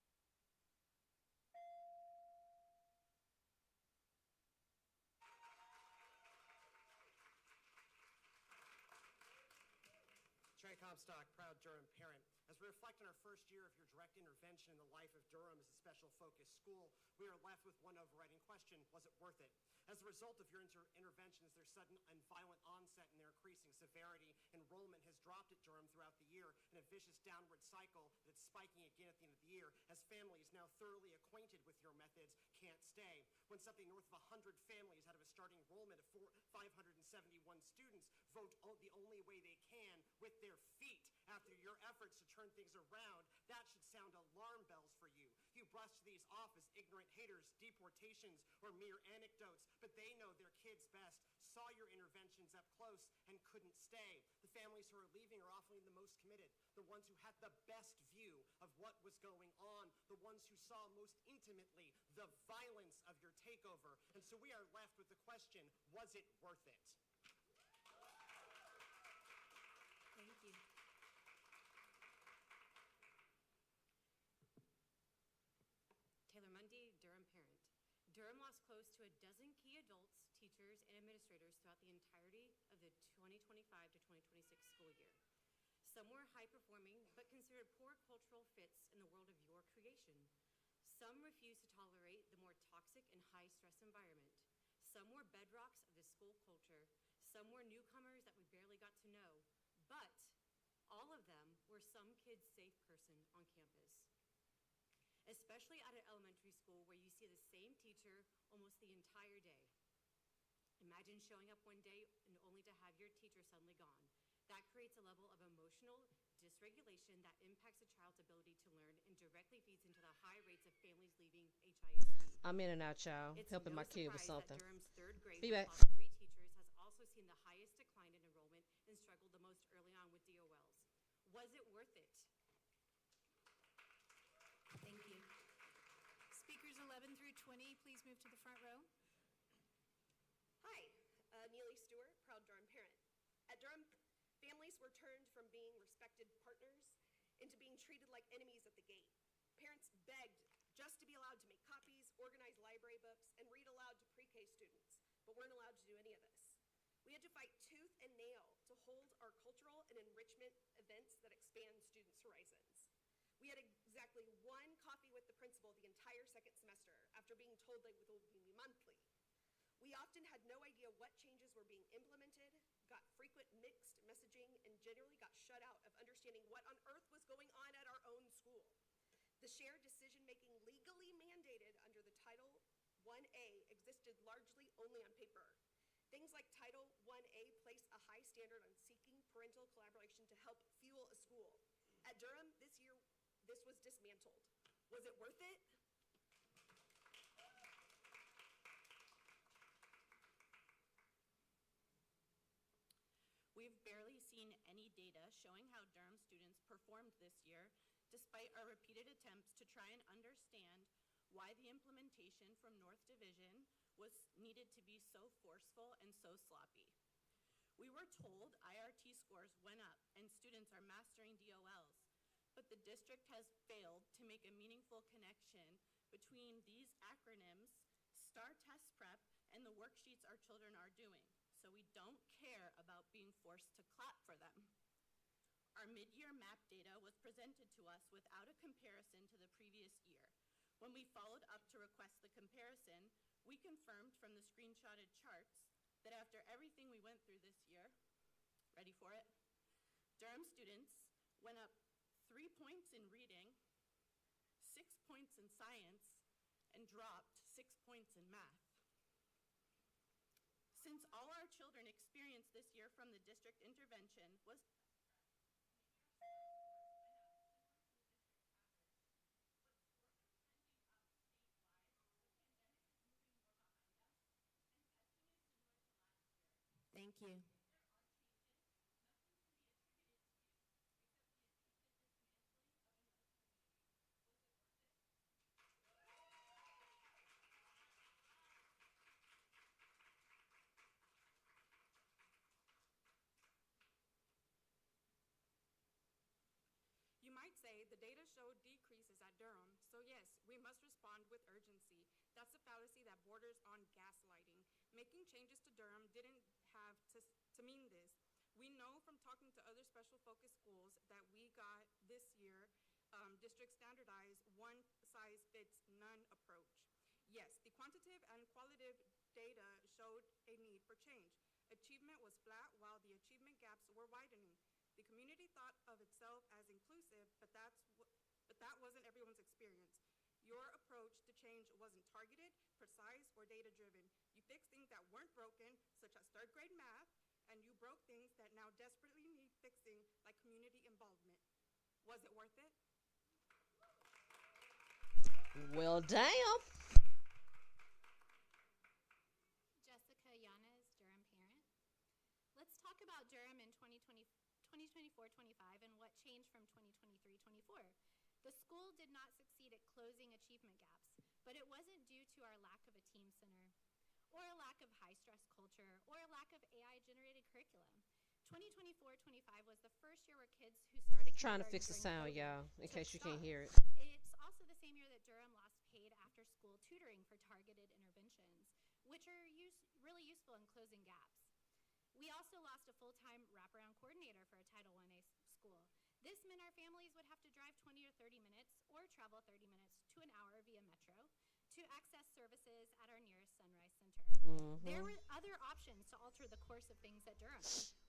Speaker 21: Trey Comstock, proud Durham parent. As we reflect on our first year of your direct intervention in the life of Durham as a special focus school, we are left with one overriding question: was it worth it? As a result of your interventions, their sudden and violent onset and their increasing severity, enrollment has dropped at Durham throughout the year in a vicious downward cycle that's spiking again at the end of the year as families now thoroughly acquainted with your methods can't stay. When something north of 100 families out of a starting enrollment of 571 students vote the only way they can with their feet after your efforts to turn things around, that should sound alarm bells for you. You brush these off as ignorant haters, deportations, or mere anecdotes, but they know their kids best, saw your interventions up close, and couldn't stay. The families who are leaving are often the most committed, the ones who had the best view of what was going on, the ones who saw most intimately the violence of your takeover. And so we are left with the question, was it worth it?
Speaker 4: Thank you.
Speaker 22: Taylor Mundy, Durham parent. Durham lost close to a dozen key adults, teachers, and administrators throughout the entirety of the 2025 to 2026 school year. Some were high-performing, but considered poor cultural fits in the world of your creation. Some refused to tolerate the more toxic and high-stress environment. Some were bedrocks of the school culture. Some were newcomers that we barely got to know. But all of them were some kid's safe person on campus. Especially at an elementary school where you see the same teacher almost the entire day. Imagine showing up one day and only to have your teacher suddenly gone. That creates a level of emotional dysregulation that impacts a child's ability to learn and directly feeds into the high rates of families leaving HISD.
Speaker 2: I'm in and out, child.
Speaker 22: It's
Speaker 2: Helping
Speaker 22: no
Speaker 2: my kid with
Speaker 22: surprise
Speaker 2: something.
Speaker 22: that Durham's third grade,
Speaker 2: Be
Speaker 22: which
Speaker 2: back.
Speaker 22: lost 3 teachers, has also seen the highest decline in enrollment and struggled the most early on with DOLs. Was it worth it?
Speaker 4: Thank you.
Speaker 6: Speakers 11 through 20, please move to the front row.
Speaker 23: Hi, Neely Stewart, proud Durham parent. At Durham, families were turned from being respected partners into being treated like enemies at the gate. Parents begged just to be allowed to make copies, organize library books, and read aloud to pre-K students, but weren't allowed to do any of this. We had to fight tooth and nail to hold our cultural and enrichment events that expand students' horizons. We had exactly one coffee with the principal the entire second semester after being told they would be monthly. We often had no idea what changes were being implemented, got frequent mixed messaging, and generally got shut out of understanding what on earth was going on at our own school. The shared decision-making legally mandated under the Title 1A existed largely only on paper. Things like Title 1A place a high standard on seeking parental collaboration to help fuel a school. At Durham, this year, this was dismantled. Was it worth it?
Speaker 3: We've barely seen any data showing how Durham students performed this year, despite our repeated attempts to try and understand why the implementation from North Division was needed to be so forceful and so sloppy. We were told IRT scores went up and students are mastering DOLs, but the district has failed to make a meaningful connection between these acronyms, STAR test prep, and the worksheets our children are doing. So we don't care about being forced to clap for them. Our mid-year map data was presented to us without a comparison to the previous year. When we followed up to request the comparison, we confirmed from the screenshotted charts that after everything we went through this year, ready for it? Durham students went up 3 points in reading, 6 points in science, and dropped 6 points in math. Since all our children experienced this year from the district intervention was
Speaker 1: Thank you.
Speaker 10: You might say the data showed decreases at Durham, so yes, we must respond with urgency. That's a fallacy that borders on gaslighting. Making changes to Durham didn't have to mean this. We know from talking to other special focus schools that we got this year district standardized one-size-fits-none approach. Yes, the quantitative and qualitative data showed a need for change. Achievement was flat while the achievement gaps were widening. The community thought of itself as inclusive, but that wasn't everyone's experience. Your approach to change wasn't targeted, precise, or data-driven. You fixed things that weren't broken, such as third grade math, and you broke things that now desperately need fixing, like community involvement. Was it worth it?
Speaker 2: Well, damn.
Speaker 11: Jessica Yanez, Durham parent. Let's talk about Durham in 2024-25 and what changed from 2023-24. The school did not succeed at closing achievement gaps, but it wasn't due to our lack of a team center, or a lack of high-stress culture, or a lack of AI-generated curriculum. 2024-25 was the first year where kids who started
Speaker 2: Trying to fix the sound, y'all, in case you can't hear it.
Speaker 11: It's also the same year that Durham lost paid after-school tutoring for targeted interventions, which are really useful in closing gaps. We also lost a full-time wraparound coordinator for a Title 1A school. This meant our families would have to drive 20 or 30 minutes or travel 30 minutes to an hour via metro to access services at our nearest Sunrise Center. There were other options to alter the course of things at Durham.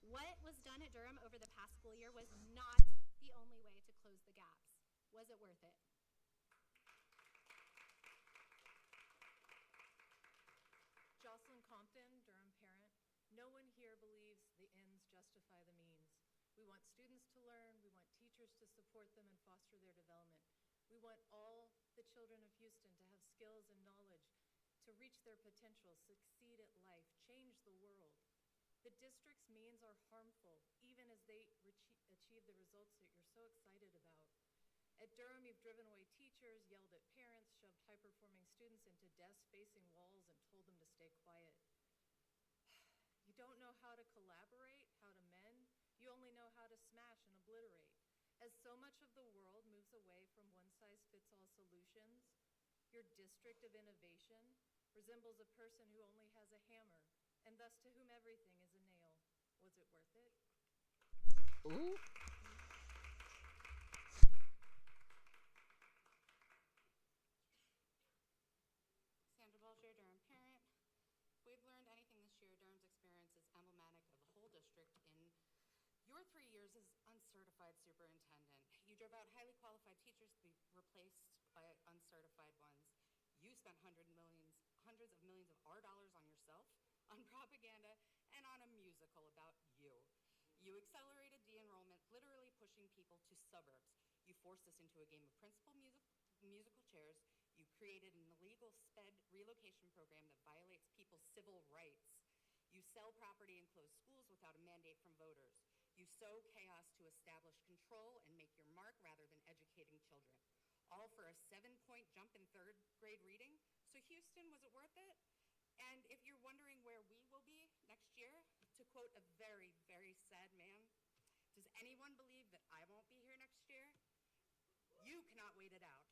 Speaker 11: What was done at Durham over the past school year was not the only way to close the gaps. Was it worth it?
Speaker 5: Jocelyn Compton, Durham parent. No one here believes the ends justify the means. We want students to learn, we want teachers to support them and foster their development. We want all the children of Houston to have skills and knowledge, to reach their potential, succeed at life, change the world. The district's means are harmful, even as they achieve the results that you're so excited about. At Durham, you've driven away teachers, yelled at parents, shoved high-performing students into desks facing walls, and told them to stay quiet. You don't know how to collaborate, how to mend. You only know how to smash and obliterate. As so much of the world moves away from one-size-fits-all Your district of innovation resembles a person who only has a hammer, and thus to whom everything is a nail. Was it worth it?
Speaker 2: Ooh.
Speaker 22: Sandra Belcher, Durham parent. If we've learned anything this year, Durham's experience is emblematic of the whole district in your 3 years as uncertified superintendent. You drove out highly qualified teachers to be replaced by uncertified ones. You spent hundreds of millions of our dollars on yourself, on propaganda, and on a musical about you. You accelerated de-enrollment, literally pushing people to suburbs. You forced us into a game of musical chairs. You created an illegal SPED relocation program that violates people's civil rights. You sell property and close schools without a mandate from voters. You sow chaos to establish control and make your mark rather than educating children. All for a 7-point jump in third grade reading. So Houston, was it worth it? And if you're wondering where we will be next year, to quote a very, very sad man, does anyone believe that I won't be here next year? You cannot wait it out.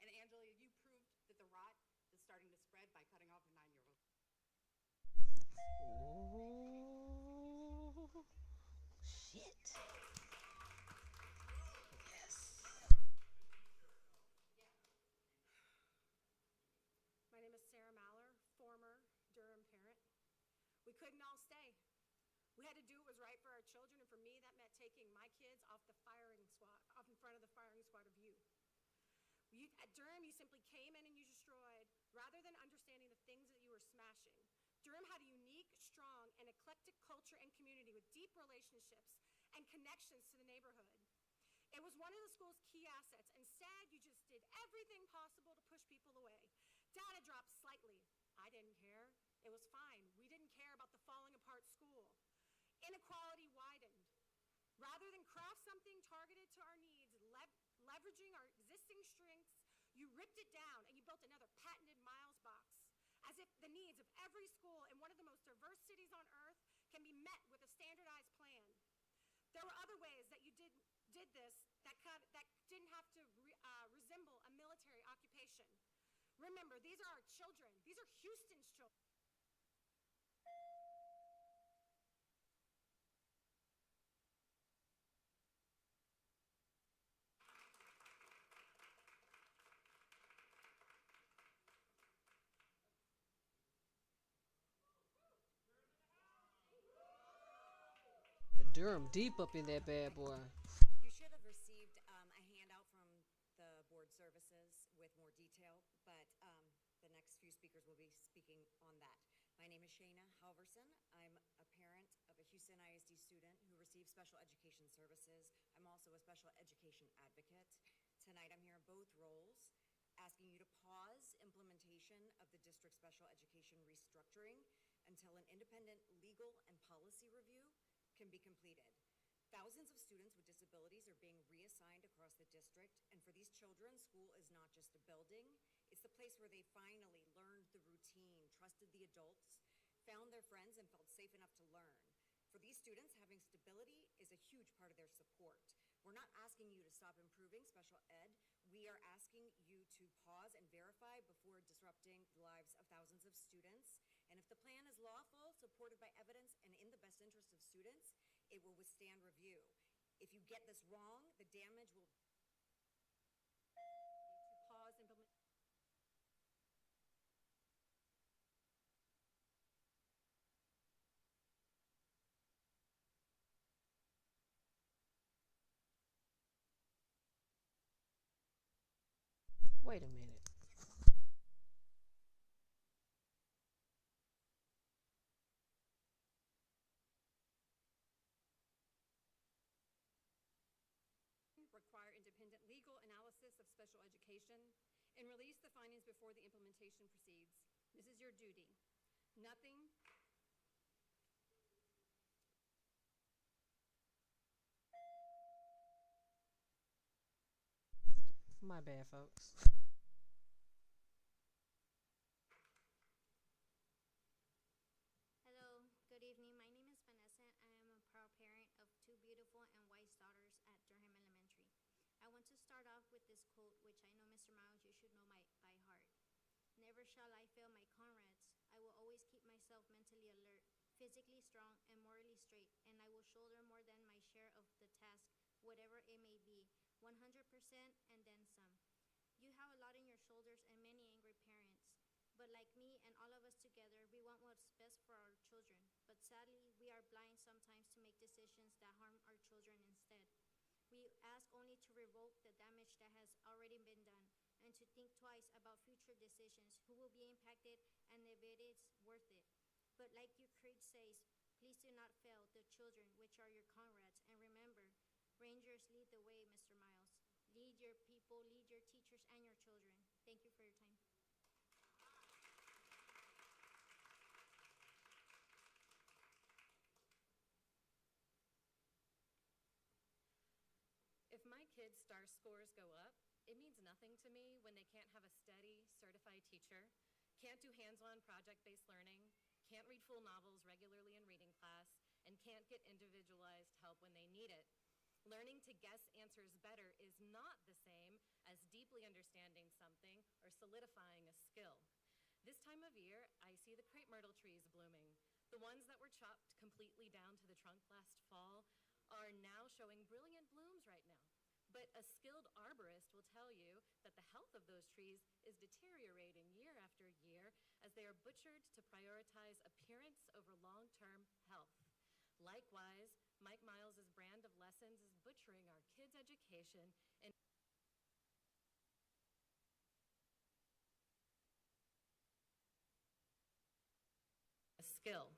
Speaker 22: And Angela, you proved that the rot is starting to spread by cutting off a 9-year-old.
Speaker 2: Ooh. Shit. Yes.
Speaker 23: My name is Sarah Maller, former Durham parent. We couldn't all stay. We had to do what was right for our children, and for me, that meant taking my kids off in front of the firing squad of you. At Durham, you simply came in and you destroyed, rather than understanding the things that you were smashing. Durham had a unique, strong, and eclectic culture and community with deep relationships and connections to the neighborhood. It was one of the school's key assets. Instead, you just did everything possible to push people away. Data dropped slightly. I didn't care. It was fine. We didn't care about the falling apart school. Inequality widened. Rather than craft something targeted to our needs, leveraging our existing strengths, you ripped it down and you built another patented Miles box, as if the needs of every school in one of the most diverse cities on earth can be met with a standardized plan. There were other ways that you did this that didn't have to resemble a military occupation. Remember, these are our children. These are Houston's children.
Speaker 2: Durham deep up in that bad boy.
Speaker 8: You should have received a handout from the board services with more detail, but the next few speakers will be speaking on that. My name is Shayna Halverson. I'm a parent of a Houston ISD student who receives special education services. I'm also a special education advocate. Tonight I'm here in both roles, asking you to pause implementation of the district special education restructuring until an independent legal and policy review can be completed. Thousands of students with disabilities are being reassigned across the district, and for these children, school is not just a building, it's the place where they finally learned the routine, trusted the adults, found their friends, and felt safe enough to learn. For these students, having stability is a huge part of their support. We're not asking you to stop improving special ed. We are asking you to pause and verify before disrupting the lives of thousands of students. And if the plan is lawful, supported by evidence, and in the best interest of students, it will withstand review. If you get this wrong, the damage will to pause implementation.
Speaker 2: Wait a minute.
Speaker 8: Require independent legal analysis of special education and release the findings before the implementation proceeds. This is your duty. Nothing.
Speaker 2: My bad, folks.
Speaker 9: Hello, good evening. My name is Vanessa. I am a proud parent of two beautiful and wise daughters at Durham Elementary. I want to start off with this quote, which I know, Mr. Miles, you should know by heart. shall I fail my comrades. I will always keep myself mentally alert, physically strong, and morally straight, and I will shoulder more than my share of the task, whatever it may be, 100% and then some. You have a lot on your shoulders and many angry parents. But like me and all of us together, we want what's best for our children. But sadly, we are blind sometimes to make decisions that harm our children instead. We ask only to revoke the damage that has already been done and to think twice about future decisions, who will be impacted, and if it is worth it. But like your creed says, please do not fail the children, which are your comrades. And remember, Rangers lead the way, Mr. Miles. Lead your people, lead your teachers, and your children. Thank you for your time.
Speaker 1: If my kids' STAR scores go up, it means nothing to me when they can't have a steady, certified teacher, can't do hands-on project-based learning, can't read full novels regularly in reading class, and can't get individualized help when they need it. Learning to guess answers better is not the same as deeply understanding something or solidifying a skill. This time of year, I see the crepe myrtle trees blooming. The ones that were chopped completely down to the trunk last fall are now showing brilliant blooms right now. But a skilled arborist will tell you that the health of those trees is deteriorating year after year as they are butchered to prioritize appearance over long-term health. Likewise, Mike Miles' brand of lessons is butchering our kids' education and a skill.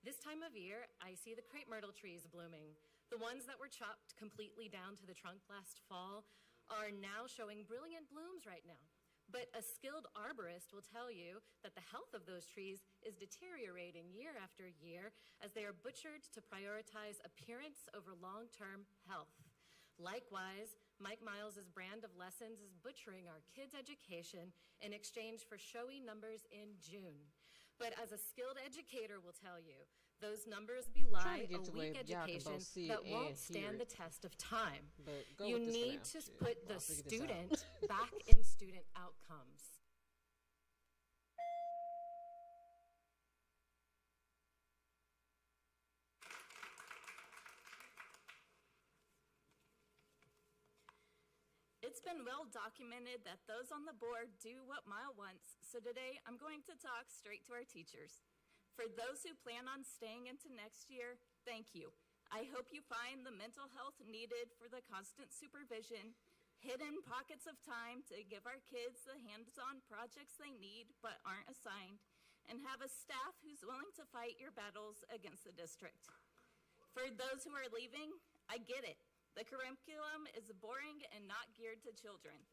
Speaker 1: This time of year, I see the crepe myrtle trees blooming. The ones that were chopped completely down to the trunk last fall are now showing brilliant blooms right now. But a skilled arborist will tell you that the health of those trees is deteriorating year after year as they are butchered to prioritize appearance over long-term health. Likewise, Mike Miles' brand of lessons is butchering our kids' education in exchange for showy numbers in June. But as a skilled educator will tell you, those numbers belie a weak education that won't stand the test of time. You need to put the student back in student outcomes.
Speaker 3: It's been well documented that those on the board do what Mile wants, so today I'm going to talk straight to our teachers. For those who plan on staying into next year, thank you. I hope you find the mental health needed for the constant supervision, hidden pockets of time to give our kids the hands-on projects they need but aren't assigned, and have a staff who's willing to fight your battles against the district. For those who are leaving, I get it. The curriculum is boring and not geared to children.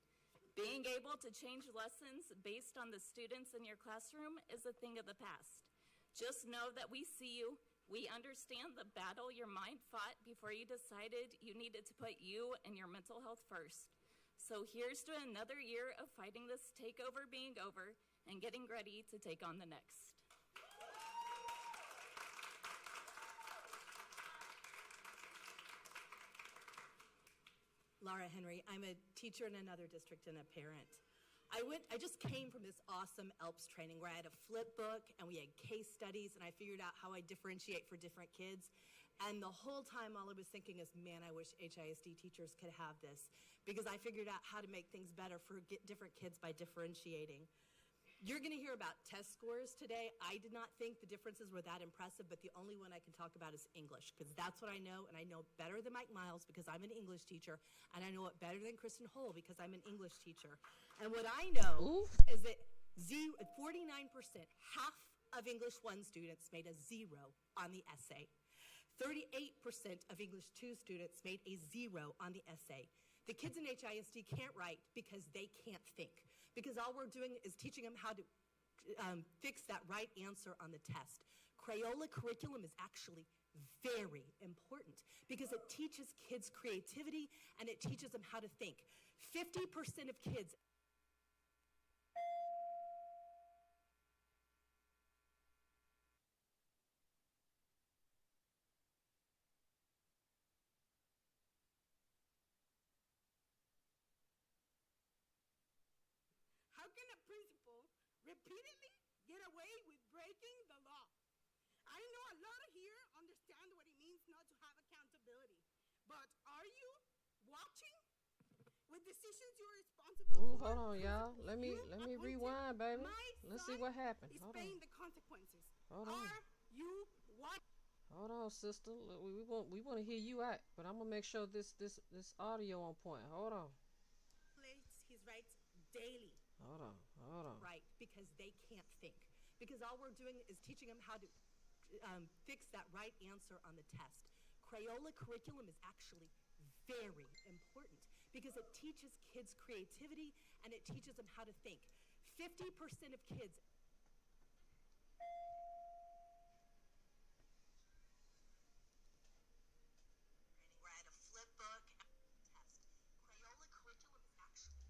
Speaker 3: Being able to change lessons based on the students in your classroom is a thing of the past. Just know that we see you. We understand the battle your mind fought before you decided you needed to put you and your mental health first. So here's to another year of fighting this takeover being over and getting ready to take on the next.
Speaker 12: Laura Henry. I'm a teacher in another district and a parent. I just came from this awesome ELPS training where I had a flip book and we had case studies and I figured out how I differentiate for different kids. And the whole time all I was thinking is, man, I wish HISD teachers could have this because I figured out how to make things better for different kids by differentiating. You're gonna hear about test scores today. I did not think the differences were that impressive, but the only one I can talk about is English, because that's what I know, and I know better than Mike Miles because I'm an English teacher, and I know it better than Kristen Hull because I'm an English teacher. And what I know is that 49%, half of English 1 students made a 0 on the essay. 38% of English 2 students made a 0 on the essay. The kids in HISD can't write because they can't think. Because all we're doing is teaching them how to fix that right answer on the test. Crayola curriculum is actually very important because it teaches kids creativity and it teaches them how to think. 50% of kids
Speaker 17: How can a principal repeatedly get away with breaking the law. I know a lot of here understand what it means not to have accountability, but are you watching? With decisions you're responsible
Speaker 2: Ooh,
Speaker 17: for,
Speaker 2: hold on, y'all.
Speaker 17: principals
Speaker 2: Let me
Speaker 17: you appointed,
Speaker 2: rewind, baby.
Speaker 17: my
Speaker 2: Let's see
Speaker 17: son
Speaker 2: what happened.
Speaker 17: is
Speaker 2: Hold on.
Speaker 17: paying the consequences.
Speaker 2: Hold on.
Speaker 17: Are you watching?
Speaker 2: Hold on, sister. Look, we want to hear you out, but I'm gonna make sure this audio on point. Hold on.
Speaker 12: Violates his rights daily.
Speaker 2: Hold on. Hold on.
Speaker 12: Right, because they can't think. Because all we're doing is teaching them how to fix that right answer on the test. Crayola curriculum is actually very important because it teaches kids creativity and it teaches them how to think. 50% of kids read a flip book test. Crayola curriculum is actually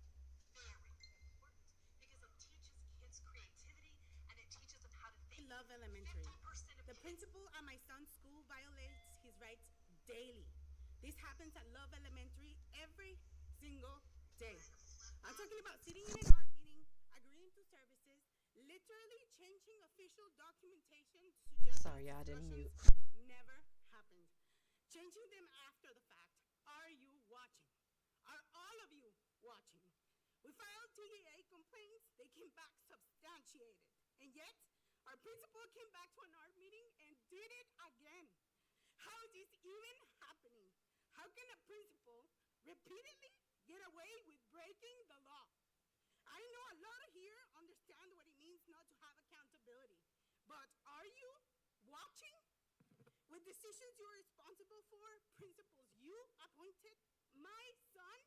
Speaker 12: very important because it teaches kids creativity and it teaches them how to think.
Speaker 17: Love Elementary.
Speaker 12: 50% of
Speaker 17: The
Speaker 12: kids
Speaker 17: principal at my son's school violates his rights daily. This happens at Love Elementary every single day. I'm talking about sitting in an art meeting, agreeing to services, literally changing official documentation to suggest
Speaker 2: Sorry, y'all, I didn't mute.
Speaker 17: never happened. Changing them after the fact. Are you watching? Are all of you watching? We filed TEA complaints. They came back substantiated. And yet, our principal came back to an art meeting and did it again. How is this even happening? How can a principal repeatedly get away with breaking the law? I know a lot of here understand what it means not to have accountability, but are you watching? With decisions you're responsible for, principals you appointed, my son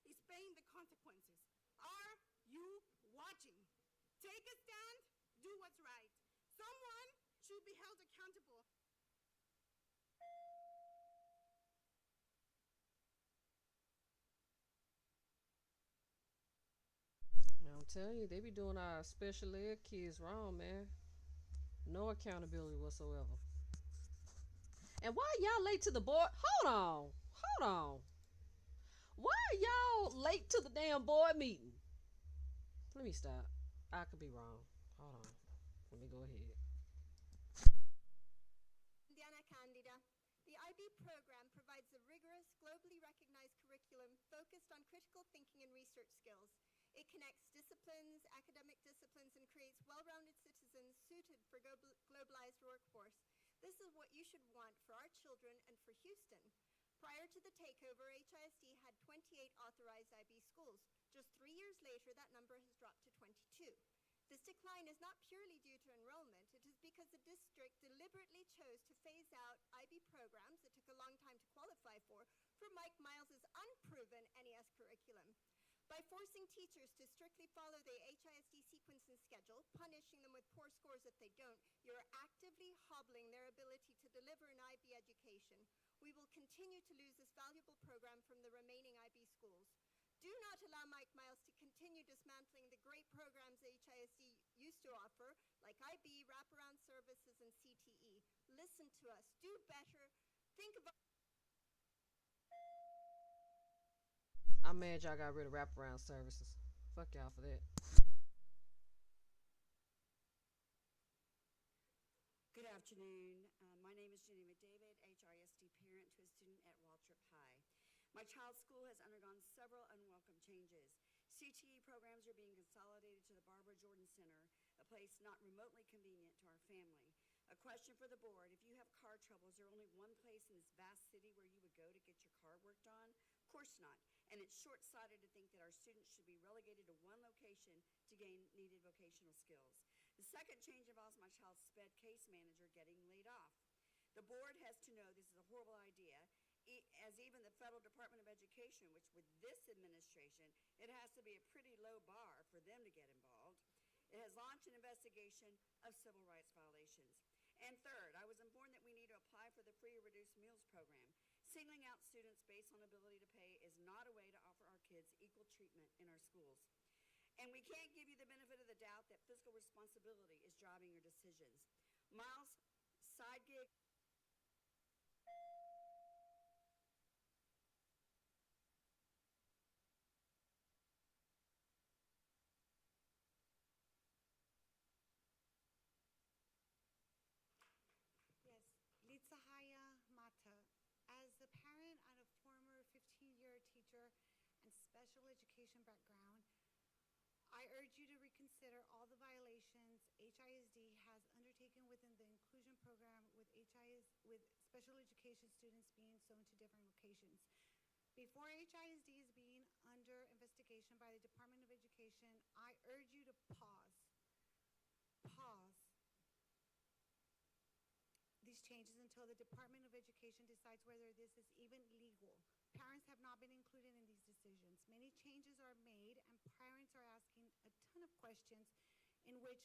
Speaker 17: is paying the consequences. Are you watching? Take a stand, do what's right. Someone should be held accountable.
Speaker 2: I'm telling you, they be doing our special ed kids wrong, man. No accountability whatsoever. And why y'all late to the board? Hold on. Hold on. Why are y'all late to the damn board meeting? Let me stop. I could be wrong. Hold on. Let me go ahead.
Speaker 13: Indiana Candida. The IB program provides a rigorous, globally recognized curriculum focused on critical thinking and research skills. It connects disciplines, academic disciplines, and creates well-rounded citizens suited for globalized workforce. This is what you should want for our children and for Houston. Prior to the takeover, HISD had 28 authorized IB schools. Just 3 years later, that number has dropped to 22. This decline is not purely due to enrollment. It is because the district deliberately chose to phase out IB programs that took a long time to qualify for Mike Miles' unproven NES curriculum. By forcing teachers to strictly follow the HISD sequence and schedule, punishing them with poor scores if they don't, you're actively hobbling their ability to deliver an IB education. We will continue to lose this valuable program from the remaining IB schools. Do not allow Mike Miles to continue dismantling the great programs HISD used to offer, like IB, wraparound services, and CTE. Listen to us. Do better. Think about...
Speaker 2: I'm mad y'all got rid of wraparound services. Fuck y'all for that.
Speaker 8: Good afternoon. My name is Jenny McDavid, HISD parent to a student at Waltrip High. My child's school has undergone several unwelcome changes. CTE programs are being consolidated to the Barbara Jordan Center, a place not remotely convenient to our family. A question for the board: if you have car trouble, is there only one place in this vast city where you would go to get your car worked on? Of course not. And it's short-sighted to think that our students should be relegated to one location to gain needed vocational skills. The second change involves my child's SPED case manager getting laid off. The board has to know this is a horrible idea, as even the Federal Department of Education, which with this administration, it has to be a pretty low bar for them to get involved. It has launched an investigation of civil rights violations. And third, I was informed that we need to apply for the free or reduced meals program. Singling out students based on ability to pay is not a way to offer our kids equal treatment in our schools. And we can't give you the benefit of the doubt that fiscal responsibility is driving your decisions. Miles' side gig...
Speaker 14: special education background, I urge you to reconsider all the violations HISD has undertaken within the inclusion program with special education students being sown to different locations. Before HISD is being under investigation by the Department of Education, I urge you to pause these changes until the Department of Education decides whether this is even legal. Parents have not been included in these decisions. Many changes are made, and parents are asking a ton of questions in which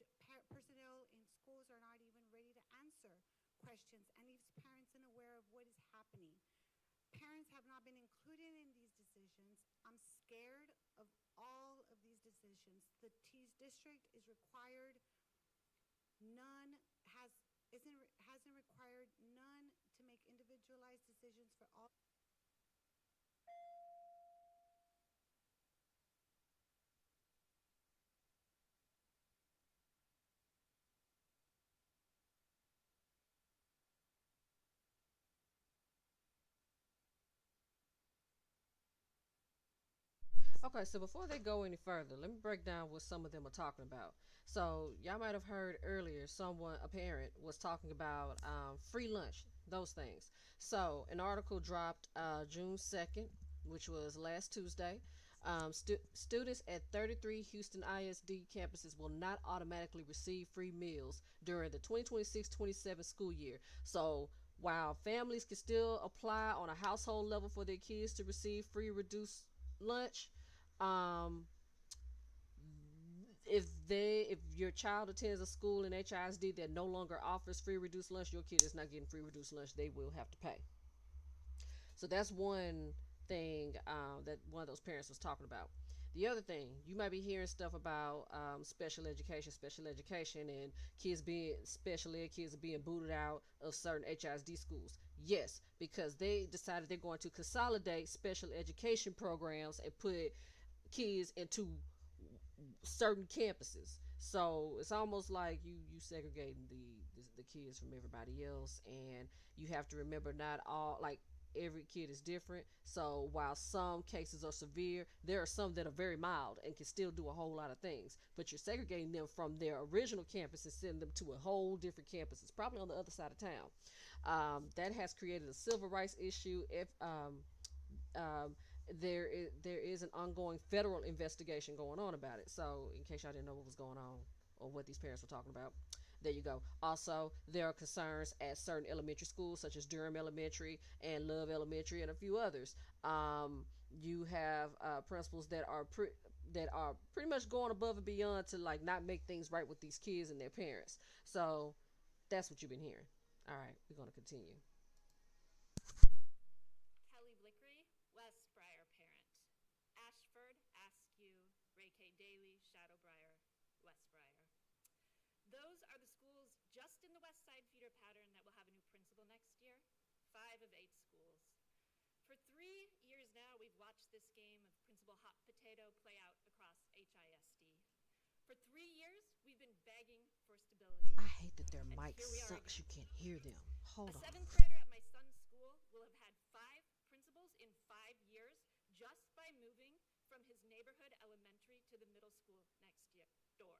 Speaker 14: personnel in schools are not even ready to answer questions and leaves parents unaware of what is happening. Parents have not been included in these decisions. I'm scared of all of these decisions. The T's district is required, none has hasn't required none to make individualized decisions for all.
Speaker 2: Okay, so before they go any further, let me break down what some of them are talking about. So y'all might have heard earlier, a parent, was talking about free lunch, those things. So an article dropped June 2nd, which was last Tuesday. Students at 33 Houston ISD campuses will not automatically receive free meals during the 2026-27 school year. So while families can still apply on a household level for their kids to receive free reduced lunch, um, if your child attends a school in HISD that no longer offers free reduced lunch, your kid is not getting free reduced lunch. They will have to pay. So that's one thing that one of those parents was talking about. The other thing, you might be hearing stuff about special education, and kids being special ed kids are being booted out of certain HISD schools. Yes, because they decided they're going to consolidate special education programs and put kids into certain campuses. So it's almost like you segregating the kids from everybody else, and you have to remember not all, like, every kid is different. So while some cases are severe, there are some that are very mild and can still do a whole lot of things. But you're segregating them from their original campus and sending them to a whole different campus. It's probably on the other side of town. That has created a civil rights issue. If um, there is an ongoing federal investigation going on about it. So in case y'all didn't know what was going on or what these parents were talking about, there you go. Also, there are concerns at certain elementary schools such as Durham Elementary and Love Elementary and a few others. You have principals that are pretty much going above and beyond to, like, not make things right with these kids and their parents. So that's what you've been hearing. All right, we're going to continue.
Speaker 1: Kelly Blickery, West Briar parent. Ashford, Askew, Ray K. Daly, Shadowbriar, West Briar. Those are the schools just in the West Side feeder pattern that will have a new principal next year. 5 of 8 schools. For 3 years now, we've watched this game of Principal Hot Potato play out across HISD. For 3 years, we've been begging for stability.
Speaker 2: I hate that their mic sucks. You can't hear them. Hold
Speaker 1: on. A 7th grader at my son's school will have had 5 principals in 5 years just by moving from his neighborhood elementary to the middle school next door.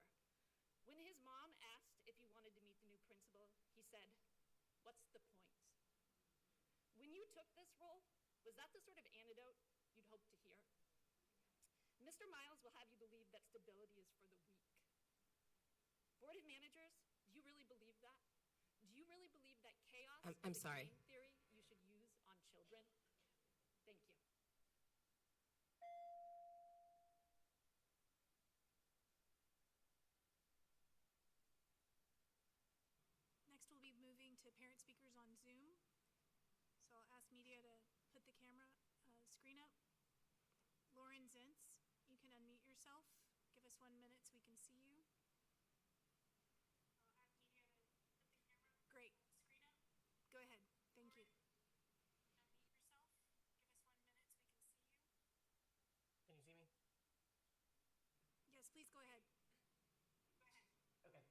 Speaker 1: When his mom asked if he wanted to meet the new principal, he said, "What's the point?" When you took this role, was that the sort of antidote you'd hoped to hear? Mr. Miles will have you believe that stability is for the weak. Board of managers, do you really believe that? Do you really believe that chaos
Speaker 12: I'm sorry.
Speaker 1: Game theory you should use on children? Thank you.
Speaker 6: Next, we'll be moving to parent speakers on Zoom. So I'll ask media to put the camera screen up. Lauren Zentz, you can unmute yourself. Give us 1 minute so we can see you. Great. Go ahead. Thank you.
Speaker 16: Can you see me?
Speaker 6: Yes, please go ahead.
Speaker 16: Okay.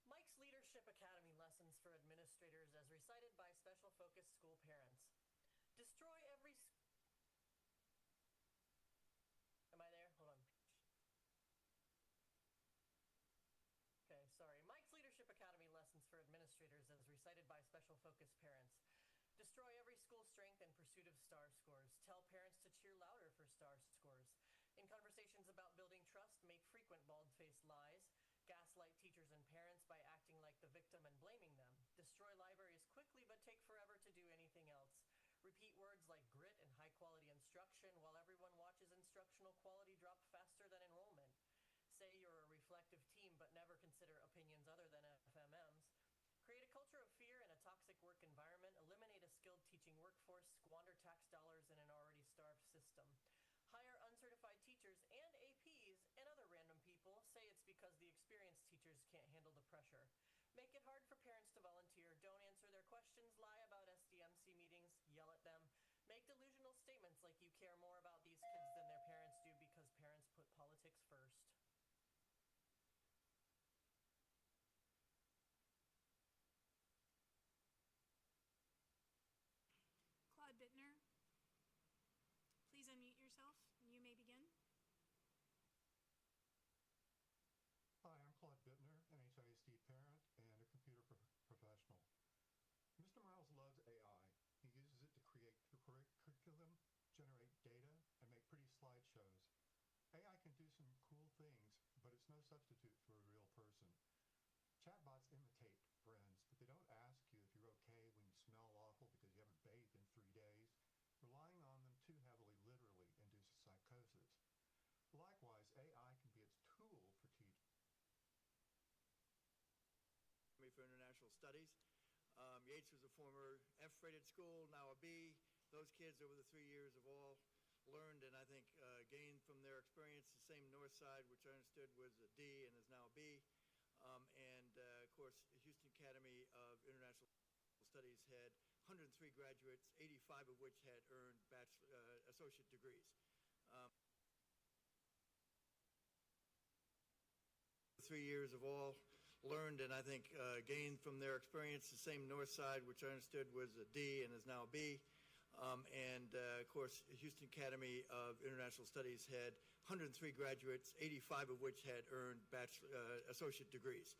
Speaker 16: Mike's Leadership Academy lessons for administrators as recited by special focus school parents. Destroy every recited by special focus parents. Destroy every school strength in pursuit of star scores. Tell parents to cheer louder for star scores. In conversations about building trust, make frequent bald-faced lies. Gaslight teachers and parents by acting like the victim and blaming them. Destroy libraries quickly but take forever to do anything else. Repeat words like grit and high-quality instruction while everyone watches instructional quality drop faster than enrollment. Say you're a reflective team but never consider opinions other than FMM's. Create a culture of fear and a toxic work environment. Eliminate a skilled teaching workforce. Squander tax dollars in an already starved system. Hire uncertified teachers and APs and other random people. Say it's because the experienced teachers can't handle the pressure. Make it hard for parents to volunteer. Don't answer their questions. Lie about SDMC meetings. Yell at them. Make delusional statements like you care more about these kids than their parents do because parents put politics first.
Speaker 6: Claude Bittner, please unmute yourself and you may begin.
Speaker 7: Hi, I'm Claude Bittner, an HISD parent and a computer professional. Mr. Miles loves AI. He uses it to create curriculum, generate data, and make pretty slideshows. AI can do some cool things, but it's no substitute for a real person. Chatbots imitate friends, but they don't ask you if you're okay when you smell awful because you haven't bathed in 3 days. Relying on them too heavily literally induces psychosis. Likewise, AI can be its tool for teachers.
Speaker 18: For International Studies. Yates was a former F-rated school, now a B. Those kids over the 3 years have all learned and I think gained from their experience the same North Side, which I understood was a D and is now a B. Of course, Houston Academy of International Studies had 103 graduates, 85 of which had earned associate degrees. 3 years of all learned and I think gained from their experience the same North Side, which I understood was a D and is now a B. Of course, Houston Academy of International Studies had 103 graduates, 85 of which had earned associate degrees.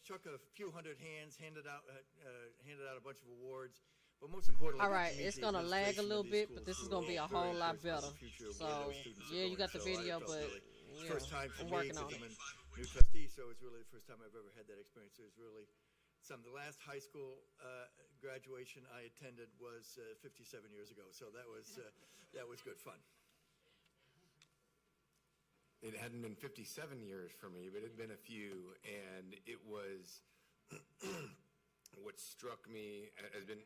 Speaker 18: Shook a few hundred hands, handed out a bunch of awards. But most importantly,
Speaker 2: all right, it's going to lag a little bit, but this is going to be a whole lot better. So, yeah, you got the video, but yeah,
Speaker 18: first time for
Speaker 2: I'm
Speaker 18: me
Speaker 2: working
Speaker 18: because
Speaker 2: on
Speaker 18: I'm
Speaker 2: it.
Speaker 18: a new trustee, so it's really the first time I've ever had that experience. So it's really something. The last high school graduation I attended was 57 years ago, so that was good fun.
Speaker 19: It hadn't been 57 years for me, but it had been a few, and it was what struck me has been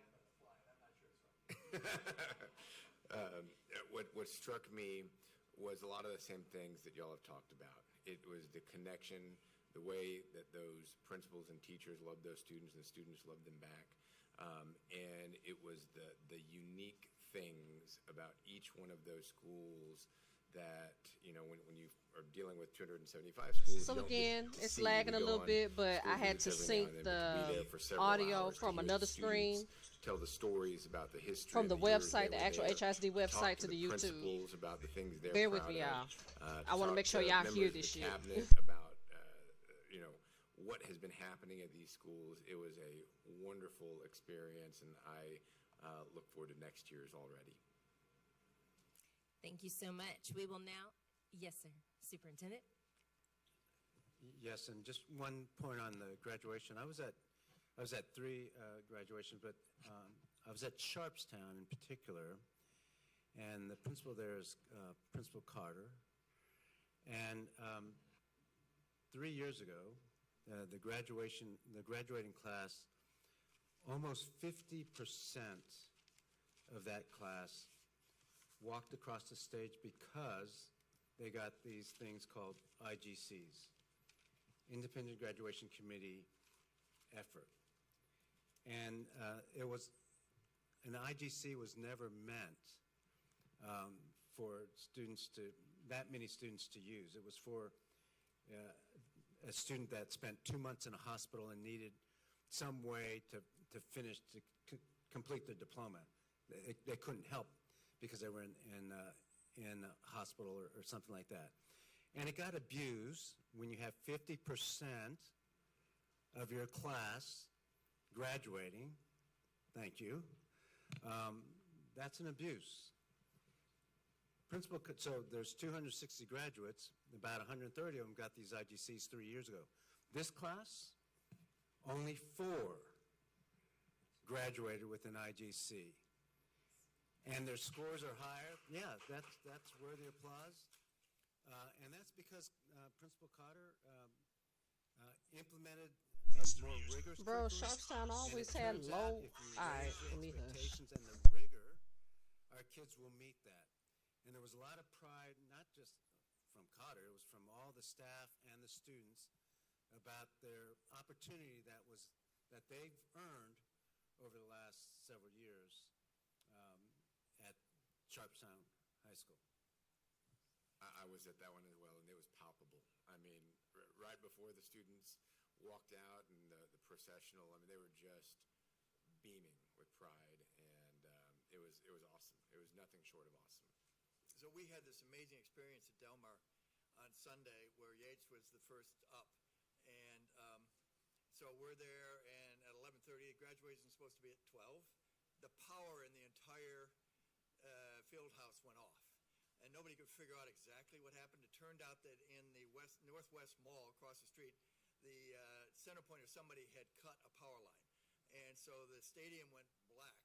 Speaker 19: what struck me was a lot of the same things that y'all have talked about. It was the connection, the way that those principals and teachers loved those students and the students loved them back. And it was the unique things about each one of those schools that, you know, when you are dealing with 275 schools.
Speaker 2: So again, it's lagging a little bit, but I had to sync the audio from another screen.
Speaker 19: Tell the stories about the history
Speaker 2: from the website, the actual
Speaker 19: there,
Speaker 2: HISD website to the YouTube.
Speaker 19: About the things they're
Speaker 2: Bear with me, y'all. I want to make sure y'all hear this shit.
Speaker 19: About you know what has been happening at these schools. It was a wonderful experience, and I look forward to next year's already.
Speaker 1: Thank you so much. We will now, yes, sir, Superintendent.
Speaker 24: Yes, and just one point on the graduation. I was at 3 graduations, but I was at Sharpstown in particular, and the principal there is Principal Carter. And 3 years ago, the graduating class, almost 50% of that class walked across the stage because they got these things called IGCs, Independent Graduation Committee effort. And it was, an IGC was never meant for students to, that many students to use. It was for a student that spent 2 months in a hospital and needed some way to finish, to complete their diploma. They couldn't help because they were in a hospital or something like that. And it got abused when you have 50% of your class graduating, thank you, that's an abuse. So there's 260 graduates, about 130 of them got these IGCs 3 years ago. This class, only 4 graduated with an IGC. And their scores are higher. Yeah, that's worthy applause. And that's because Principal Cotter implemented a more rigorous
Speaker 2: Bro,
Speaker 24: curriculum.
Speaker 2: Sharpstown
Speaker 24: And
Speaker 2: always
Speaker 24: it
Speaker 2: had
Speaker 24: turns
Speaker 2: low.
Speaker 24: out if you
Speaker 2: Alright,
Speaker 24: raise the
Speaker 2: let me hush.
Speaker 24: expectations and the rigor, our kids will meet that. And there was a lot of pride, not just from Cotter, it was from all the staff and the students about their opportunity that they've earned over the last several years at Sharpstown High School.
Speaker 19: I was at that one as well, and it was palpable. I mean, right before the students walked out and the processional, I mean, they were just beaming with pride, and it was awesome. It was nothing short of awesome.
Speaker 18: So we had this amazing experience at Delmar on Sunday where Yates was the first up. And so we're there, and at 11:30, graduation is supposed to be at 12. The power in the entire field house went off. And nobody could figure out exactly what happened. It turned out that in the Northwest Mall across the street, the center point of somebody had cut a power line. And so the stadium went black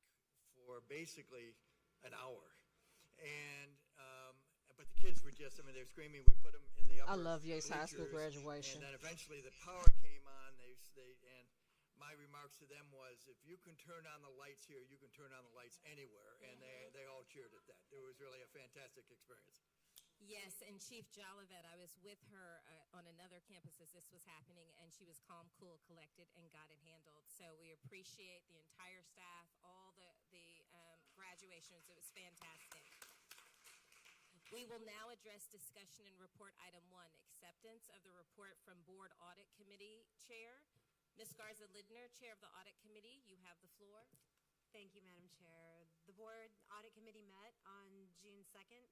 Speaker 18: for basically an hour. And but the kids were just, I mean, they were screaming. We put them in the upper
Speaker 2: I love Yates High School
Speaker 18: bleachers,
Speaker 2: graduation.
Speaker 18: And then eventually the power came on. And my remarks to them was, if you can turn on the lights here, you can turn on the lights anywhere. And they all cheered at that. It was really a fantastic experience.
Speaker 1: Yes, and Chief Jolivet, I was with her on another campus as this was happening, and she was calm, cool, collected, and got it handled. So we appreciate the entire staff, all the graduations. It was fantastic. We will now address discussion and report item 1, acceptance of the report from Board Audit Committee Chair. Ms. Garza Lidner, Chair of the Audit Committee, you have the floor.
Speaker 22: Thank you, Madam Chair. The Board Audit Committee met on June 2nd.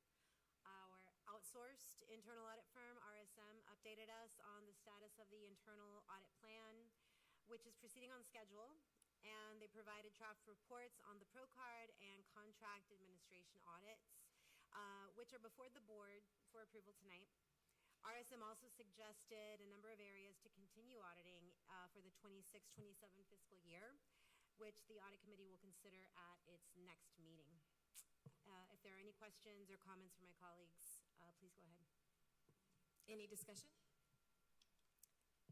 Speaker 22: Our outsourced internal audit firm, RSM, updated us on the status of the internal audit plan, which is proceeding on schedule, and they provided draft reports on the ProCard and contract administration audits, which are before the board for approval tonight. RSM also suggested a number of areas to continue auditing for the 26-27 fiscal year, which the Audit Committee will consider at its next meeting. If there are any questions or comments from my colleagues, please go ahead.
Speaker 1: Any discussion?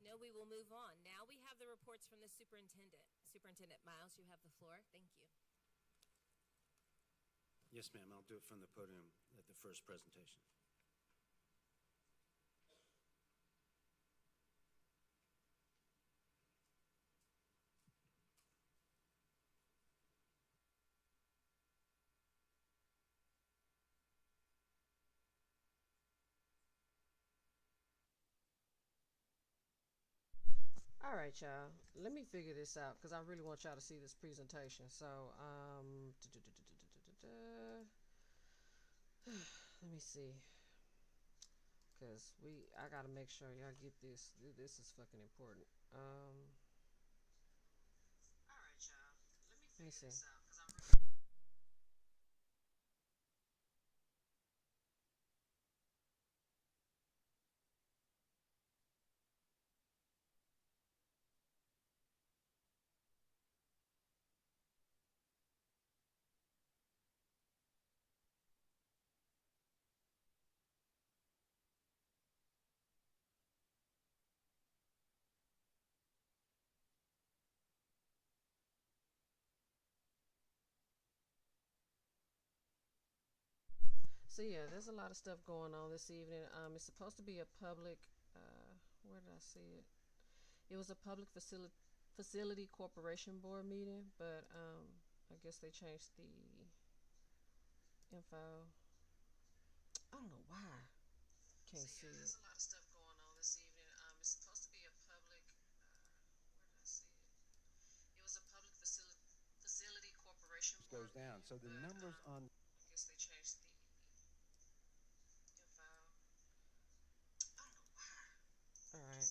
Speaker 1: No, we will move on. Now we have the reports from the superintendent. Superintendent Miles, you have the floor. Thank you.
Speaker 24: Yes, ma'am, I'll do it from the podium at the first presentation.
Speaker 2: All right, y'all. Let me figure this out because I really want y'all to see this presentation. So, let me see. Because I got to make sure y'all get this. This is fucking important. All right, y'all. Let me figure this out. So yeah, there's a lot of stuff going on this evening. It's supposed to be a public. Where did I see it? It was a public facility corporation board meeting, but I guess they changed the info. I don't know why. Can't see it. There's a lot of stuff going on this evening. It's supposed to be a public. Where did I see it? It was a public facility corporation board.
Speaker 24: Goes down. So the numbers on.
Speaker 2: I guess they changed the info. I don't know why. All right.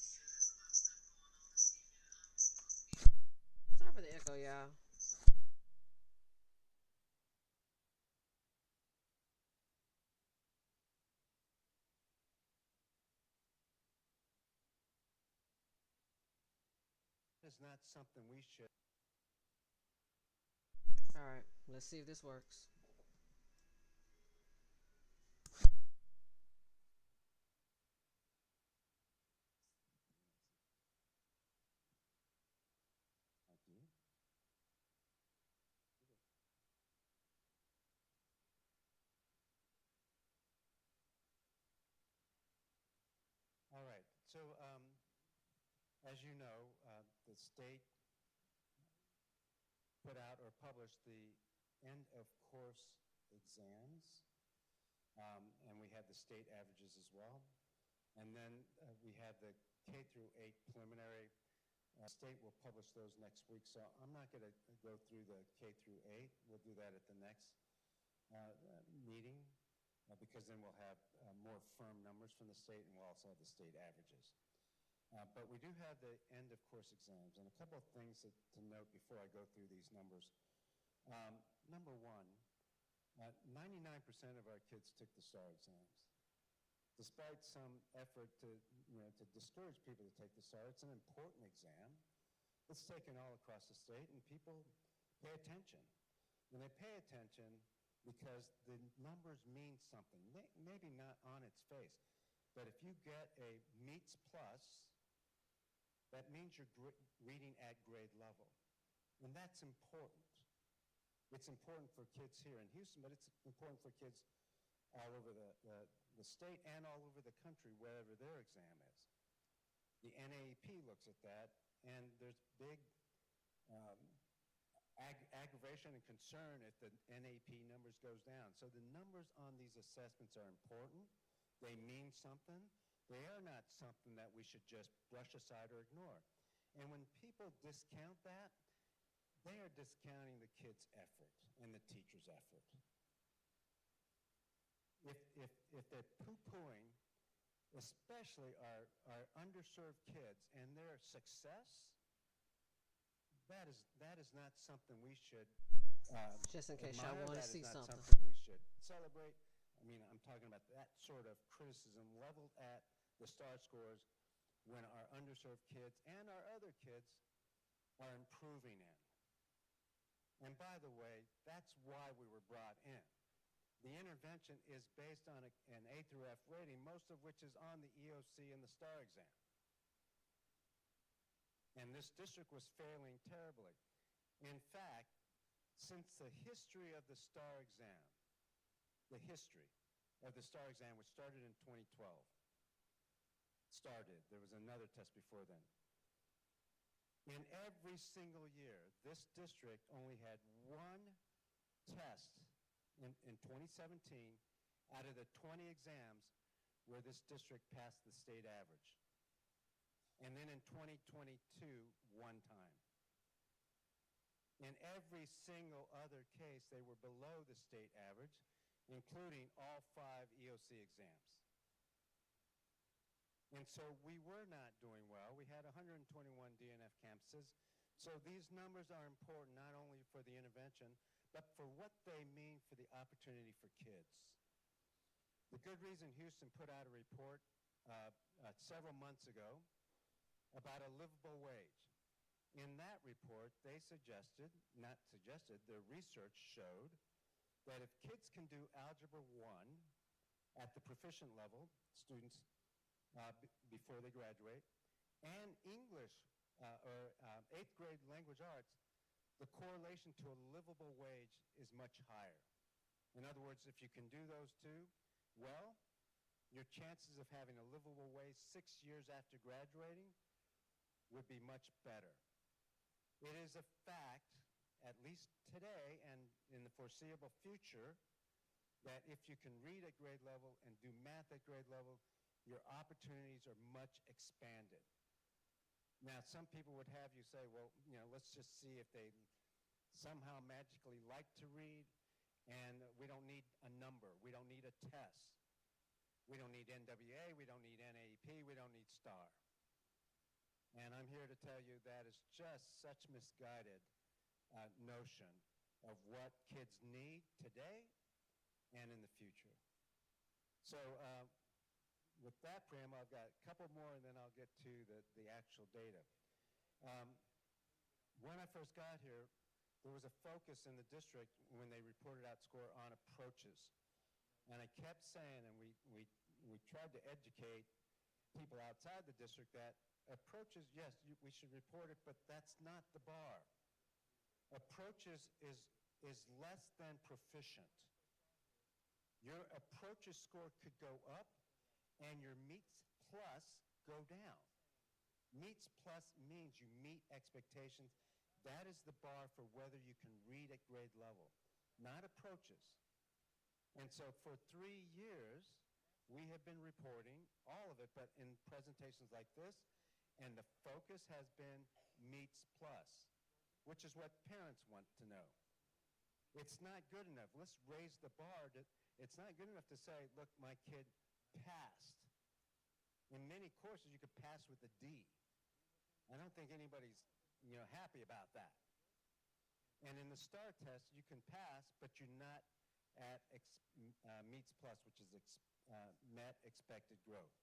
Speaker 24: is not something we should.
Speaker 2: All right, let's see if this works.
Speaker 24: Thank you. All right. So, as you know, the state put out or published the end of course exams, and we had the state averages as well. And then we had the K through 8 preliminary. State will publish those next week, so I'm not going to go through the K through 8. We'll do that at the next meeting because then we'll have more firm numbers from the state, and we'll also have the state averages. But we do have the end of course exams, and a couple of things to note before I go through these numbers. Number one, 99% of our kids took the STAR exams. Despite some effort to discourage people to take the STAR, it's an important exam. It's taken all across the state, and people pay attention. And they pay attention because the numbers mean something. Maybe not on its face, but if you get a meets plus, that means you're reading at grade level. And that's important. It's important for kids here in Houston, but it's important for kids all over the state and all over the country, wherever their exam is. The NAEP looks at that, and there's big aggravation and concern if the NAEP numbers goes down. So the numbers on these assessments are important. They mean something. They are not something that we should just brush aside or ignore. And when people discount that, they are discounting the kids' effort and the teacher's effort. If they're poo-pooing, especially our underserved kids and their success, that is not something we should
Speaker 2: just in case y'all want to see something.
Speaker 24: That is not something we should celebrate. I mean, I'm talking about that sort of criticism leveled at the STAR scores when our underserved kids and our other kids are improving in. And by the way, that's why we were brought in. The intervention is based on an A through F rating, most of which is on the EOC and the STAR exam. And this district was failing terribly. In fact, since the history of the STAR exam, which started in 2012, there was another test before then. In every single year, this district only had one test in 2017 out of the 20 exams where this district passed the state average. And then in 2022, one time. In every single other case, they were below the state average, including all 5 EOC exams. And so we were not doing well. We had 121 DNF campuses. So these numbers are important not only for the intervention, but for what they mean for the opportunity for kids. The Good Reason Houston put out a report several months ago about a livable wage. In that report, they their research showed that if kids can do Algebra 1 at the proficient level, students before they graduate, and English or 8th grade language arts, the correlation to a livable wage is much higher. In other words, if you can do those two, well, your chances of having a livable wage 6 years after graduating would be much better. It is a fact, at least today and in the foreseeable future, that if you can read at grade level and do math at grade level, your opportunities are much expanded. Now, some people would have you say, well, let's just see if they somehow magically like to read, and we don't need a number. We don't need a test. We don't need NWA. We don't need NAEP. We don't need STAR. And I'm here to tell you that is just such misguided notion of what kids need today and in the future. So with that preamble, I've got a couple more, and then I'll get to the actual data. When I first got here, there was a focus in the district when they reported out score on approaches. And I kept saying, and we tried to educate people outside the district that approaches, yes, we should report it, but that's not the bar. Approaches is less than proficient. Your approaches score could go up and your meets plus go down. Meets plus means you meet expectations. That is the bar for whether you can read at grade level, not approaches. And so for 3 years, we have been reporting all of it, but in presentations like this, and the focus has been meets plus, which is what parents want to know. It's not good enough. Let's raise the bar. It's not good enough to say, look, my kid passed. In many courses, you could pass with a D. I don't think anybody's happy about that. And in the STAR test, you can pass, but you're not at meets plus, which is met expected growth.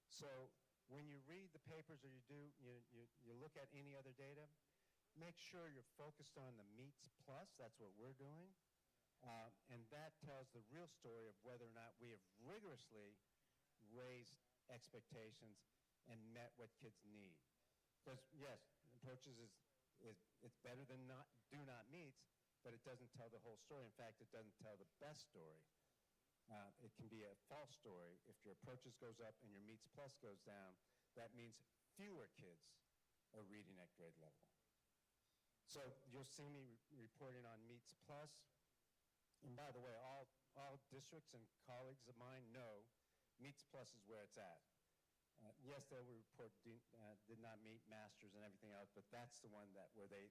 Speaker 24: So when you read the papers or you look at any other data, make sure you're focused on the meets plus. That's what we're doing. And that tells the real story of whether or not we have rigorously raised expectations and met what kids need. Because yes, approaches it's better than do not meets, but it doesn't tell the whole story. In fact, it doesn't tell the best story. It can be a false story. If your approaches goes up and your meets plus goes down, that means fewer kids are reading at grade level. So you'll see me reporting on meets plus. And by the way, all districts and colleagues of mine know meets plus is where it's at. Yes, they will report did not meet masters and everything else, but that's the one where they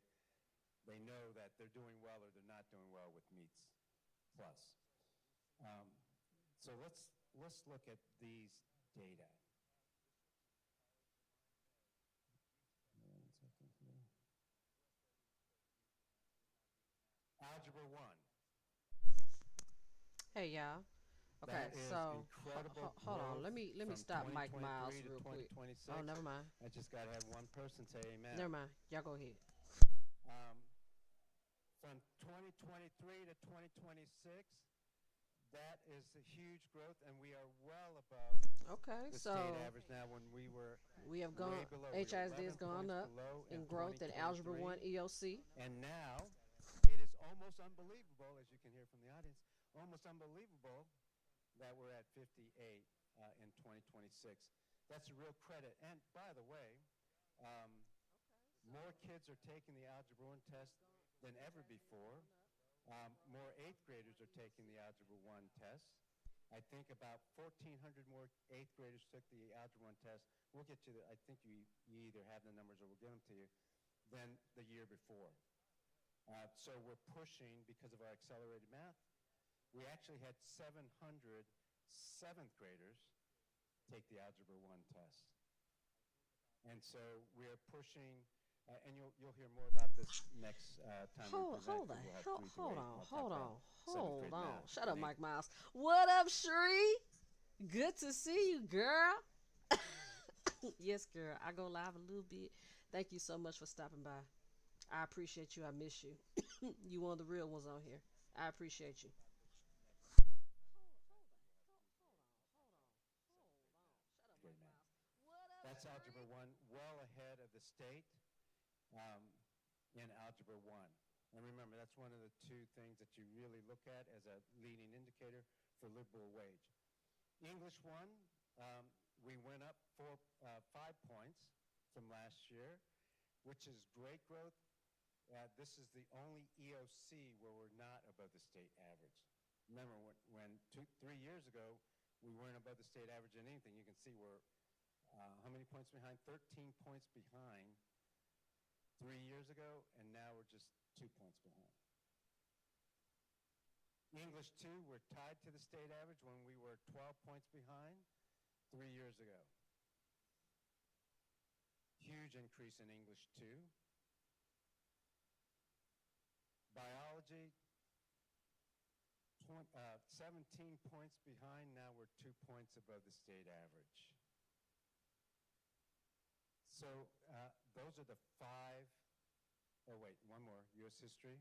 Speaker 24: know that they're doing well or they're not doing well with meets plus. So let's look at these data. Algebra 1.
Speaker 2: Hey, y'all. Okay, so hold on. Let me stop Mike Miles real quick. Oh, never mind.
Speaker 24: I just got to have one person say amen.
Speaker 2: Never mind. Y'all go ahead.
Speaker 24: From 2023 to 2026, that is a huge growth, and we are well above the state average now. When we have gone,
Speaker 2: way below, HISD has gone up in growth in Algebra 1 EOC.
Speaker 24: And now it is almost unbelievable, as you can hear from the audience, almost unbelievable that we're at 58 in 2026. That's a real credit. And by the way, more kids are taking the Algebra 1 test than ever before. More 8th graders are taking the Algebra 1 test. I think about 1,400 more 8th graders took the Algebra 1 test. We'll get to I think you either have the numbers or we'll give them to you, than the year before. So we're pushing because of our accelerated math. We actually had 700 7th graders take the Algebra 1 test. And so we're pushing, and you'll hear more about this next time.
Speaker 2: Hold on. Shut up, Mike Miles. What up, Shree? Good to see you, girl. Yes, girl. I go live a little bit. Thank you so much for stopping by. I appreciate you. I miss you. You one of the real ones on here. I appreciate you.
Speaker 24: That's Algebra 1, well ahead of the state in Algebra 1. And remember, that's one of the two things that you really look at as a leading indicator for livable wage. English 1, we went up 5 points from last year, which is great growth. This is the only EOC where we're not above the state average. Remember, when 3 years ago, we weren't above the state average in anything. You can see we're how many points behind? 13 points behind 3 years ago, and now we're just 2 points behind. English 2, we're tied to the state average when we were 12 points behind 3 years ago. Huge increase in English 2. Biology, 17 points behind, now we're 2 points above the state average. So those are the 5 oh wait, one more, U.S. history.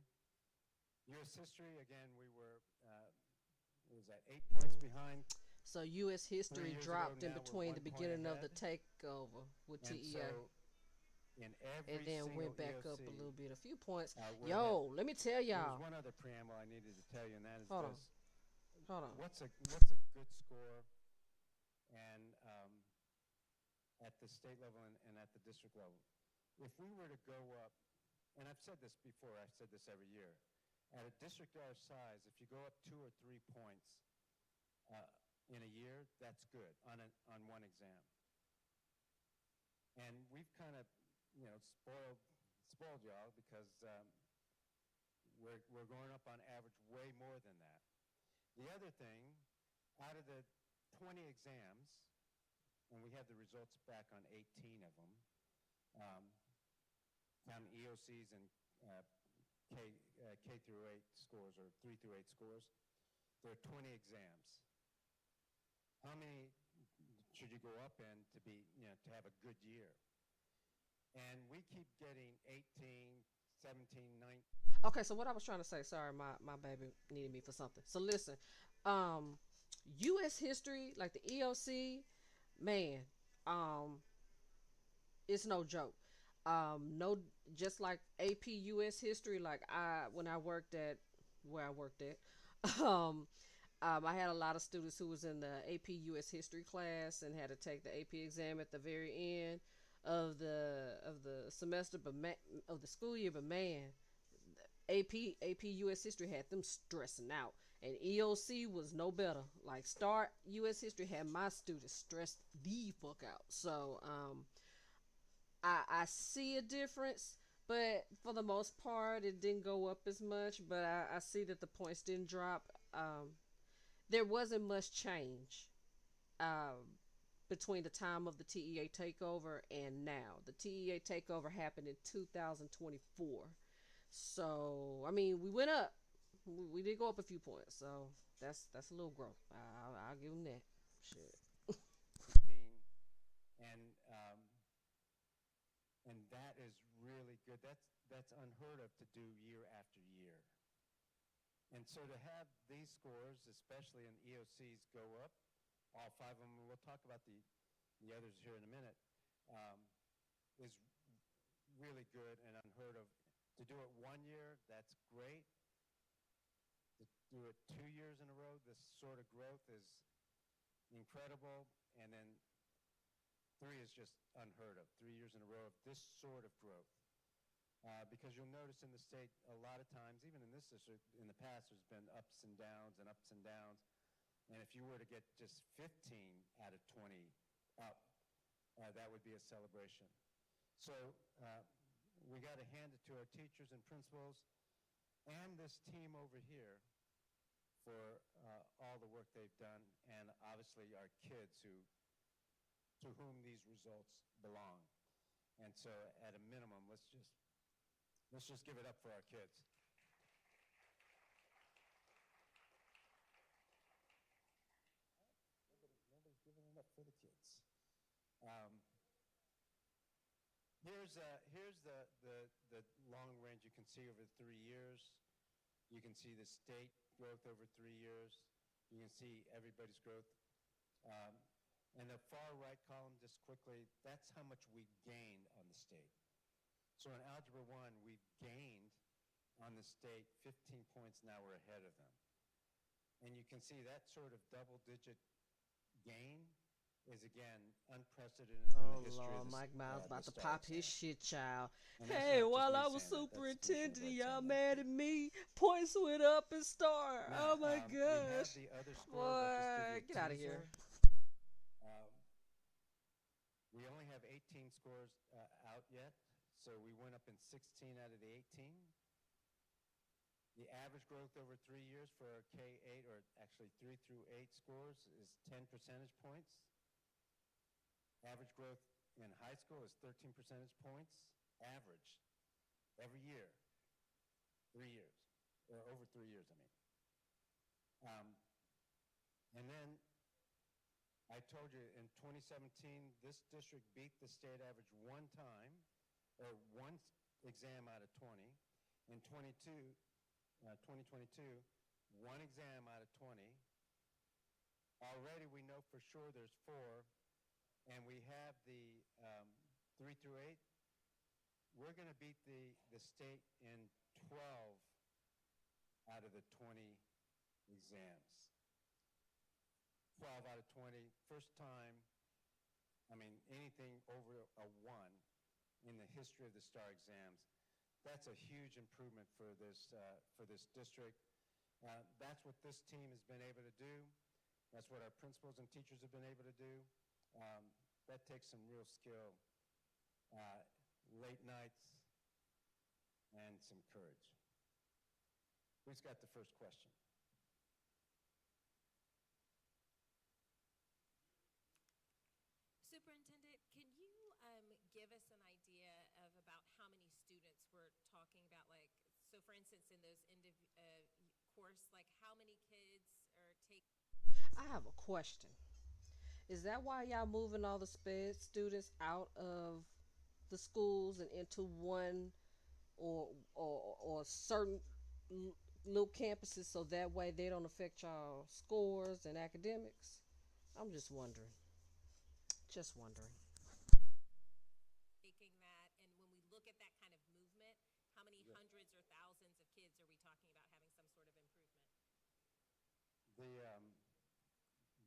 Speaker 24: U.S. history, again, we were, what was that, 8 points behind.
Speaker 2: So U.S.
Speaker 24: 3
Speaker 2: history
Speaker 24: years ago,
Speaker 2: dropped in
Speaker 24: now we're
Speaker 2: between the
Speaker 24: 1 point
Speaker 2: beginning of the
Speaker 24: ahead.
Speaker 2: takeover with
Speaker 24: And
Speaker 2: TEA.
Speaker 24: so in
Speaker 2: And
Speaker 24: every
Speaker 2: then
Speaker 24: single
Speaker 2: went back up a
Speaker 24: EOC,
Speaker 2: little bit, a few points.
Speaker 24: we're
Speaker 2: Yo, let me tell
Speaker 24: There was
Speaker 2: y'all.
Speaker 24: one other preamble I needed to tell you, and that is
Speaker 2: Hold on.
Speaker 24: this.
Speaker 2: Hold on.
Speaker 24: What's a good score and at the state level and at the district level? If we were to go up, and I've said this before, I've said this every year, at a district our size, if you go up 2 or 3 points in a year, that's good on one exam. And we've kind of, spoiled y'all because we're going up on average way more than that. The other thing, out of the 20 exams, and we have the results back on 18 of them, counting EOCs and K through 8 scores or 3 through 8 scores, there are 20 exams. How many should you go up in to be, to have a good year? And we keep getting 18, 17, 19.
Speaker 2: Okay, so what I was trying to say, sorry, my baby needed me for something. So listen, U.S. history, like the EOC, man, it's no joke. No, just like AP U.S. history, like when I worked at where I worked at, I had a lot of students who was in the AP U.S. history class and had to take the AP exam at the very end of the semester, of the school year. But man, AP U.S. history had them stressing out, and EOC was no better. Like Start U.S. history had my students stressed the fuck out. So I see a difference, but for the most part, it didn't go up as much. But I see that the points didn't drop. There wasn't much change between the time of the TEA takeover and now. The TEA takeover happened in 2024. So, I mean, we went up. We did go up a few points. So, that's a little growth. I'll give them that. Shit.
Speaker 24: And that is really good. That's unheard of to do year after year. And so to have these scores, especially in EOCs, go up, all 5 of them, we'll talk about the others here in a minute, is really good and unheard of. To do it 1 year, that's great. To do it 2 years in a row, this sort of growth is incredible. And then 3 is just unheard of. 3 years in a row of this sort of growth. Because you'll notice in the state a lot of times, even in this district, in the past, there's been ups and downs and ups and downs. And if you were to get just 15 out of 20 up, that would be a celebration. So we got to hand it to our teachers and principals and this team over here for all the work they've done, and obviously our kids to whom these results belong. And so at a minimum, let's just give it up for our kids. Nobody's giving it up for the kids. Here's the long range you can see over 3 years. You can see the state growth over 3 years. You can see everybody's growth. And the far right column, just quickly, that's how much we gained on the state. So in Algebra 1, we've gained on the state 15 points, now we're ahead of them. And you can see that sort of double-digit gain is, again, unprecedented in the history
Speaker 2: Lord,
Speaker 24: of this,
Speaker 2: Mike Miles about to
Speaker 24: the
Speaker 2: pop
Speaker 24: STAR
Speaker 2: his
Speaker 24: exam.
Speaker 2: shit, child.
Speaker 24: And that's
Speaker 2: Hey,
Speaker 24: not just
Speaker 2: while
Speaker 24: me
Speaker 2: I was
Speaker 24: saying that, that's
Speaker 2: superintendent,
Speaker 24: Commissioner
Speaker 2: y'all
Speaker 24: White saying
Speaker 2: mad at me. Points went up and Star.
Speaker 24: Now,
Speaker 2: Oh my
Speaker 24: we have
Speaker 2: gosh.
Speaker 24: the other scores. I'll just give you
Speaker 2: Boy,
Speaker 24: a
Speaker 2: get out of here.
Speaker 24: teaser. We only have 18 scores out yet, so we went up in 16 out of the 18. The average growth over 3 years for our K-8, or actually 3 through 8 scores, is 10 percentage points. Average growth in high school is 13 percentage points. Average, every year, 3 years, or over 3 years, I mean. And then I told you in 2017, this district beat the state average one time, or exam out of 20. In 2022, one exam out of 20. Already we know for sure there's four, and we have the 3 through 8. We're going to beat the state in 12 out of the 20 exams. 12 out of 20, first time, anything over a 1 in the history of the STAR exams. That's a huge improvement for this district. That's what this team has been able to do. That's what our principals and teachers have been able to do. That takes some real skill, late nights, and some courage. Who's got the first question?
Speaker 1: Superintendent, can you give us an idea of about how many students we're talking about? Like, so for instance, in those course, like how many kids are taking?
Speaker 2: I have a question. Is that why y'all moving all the students out of the schools and into one or certain little campuses so that way they don't affect y'all scores and academics? I'm just wondering. Just wondering.
Speaker 1: Taking that, and when we look at that kind of movement, how many hundreds or thousands of kids are we talking about having some sort of improvement?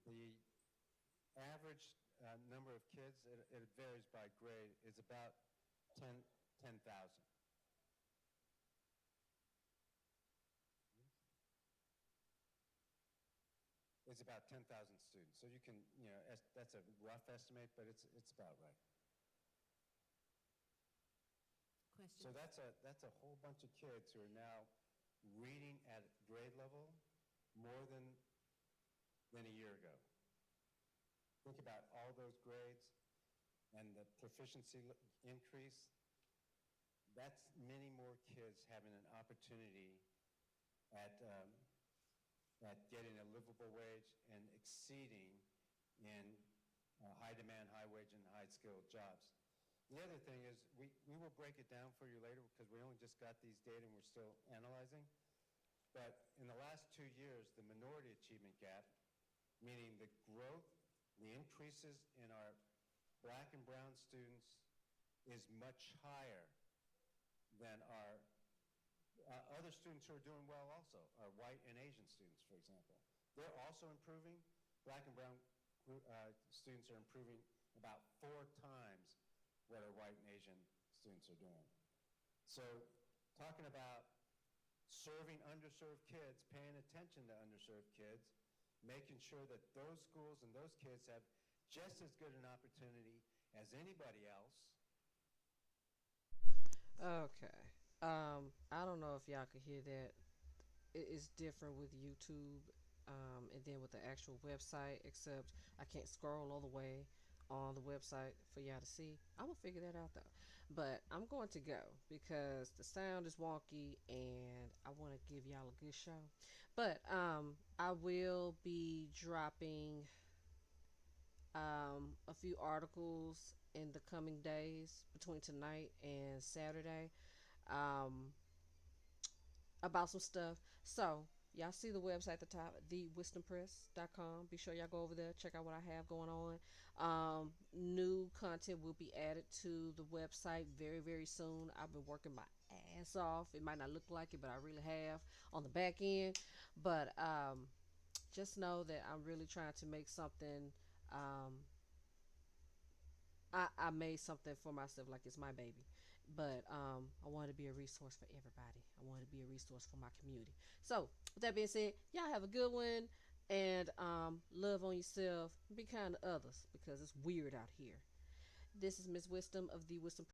Speaker 24: The average number of kids, it varies by grade, is about 10,000. It's about 10,000 students. So you can, that's a rough estimate, but it's about right.
Speaker 1: Question.
Speaker 24: So that's a whole bunch of kids who are now reading at grade level more than a year ago. Think about all those grades and the proficiency increase. That's many more kids having an opportunity at getting a livable wage and exceeding in high demand, high wage, and high skilled jobs. The other thing is we will break it down for you later because we only just got these data and we're still analyzing. But in the last 2 years, the minority achievement gap, meaning the growth, the increases in our black and brown students is much higher than our other students who are doing well also, our white and Asian students, for example. They're also improving. Black and brown students are improving about 4 times what our white and Asian students are doing. So talking about serving underserved kids, paying attention to underserved kids, making sure that those schools and those kids have just as good an opportunity as anybody else.
Speaker 2: Okay. I don't know if y'all could hear that. It's different with YouTube, and then with the actual website, except I can't scroll all the way on the website for y'all to see. I'm gonna figure that out though. But I'm going to go because the sound is wonky and I want to give y'all a good show. But I will be dropping a few articles in the coming days between tonight and Saturday. Um, about some stuff. So, y'all see the website at the top, thewisdompress.com. Be sure y'all go over there, check out what I have going on. New content will be added to the website very, very soon. I've been working my ass off. It might not look like it, but I really have on the back end. But just know that I'm really trying to make something. I made something for myself like it's my baby. But I want to be a resource for everybody. I want to be a resource for my community. So, with that being said, y'all have a good one and love on yourself. Be kind to others because it's weird out here. This is Miss Wisdom of the Wisdom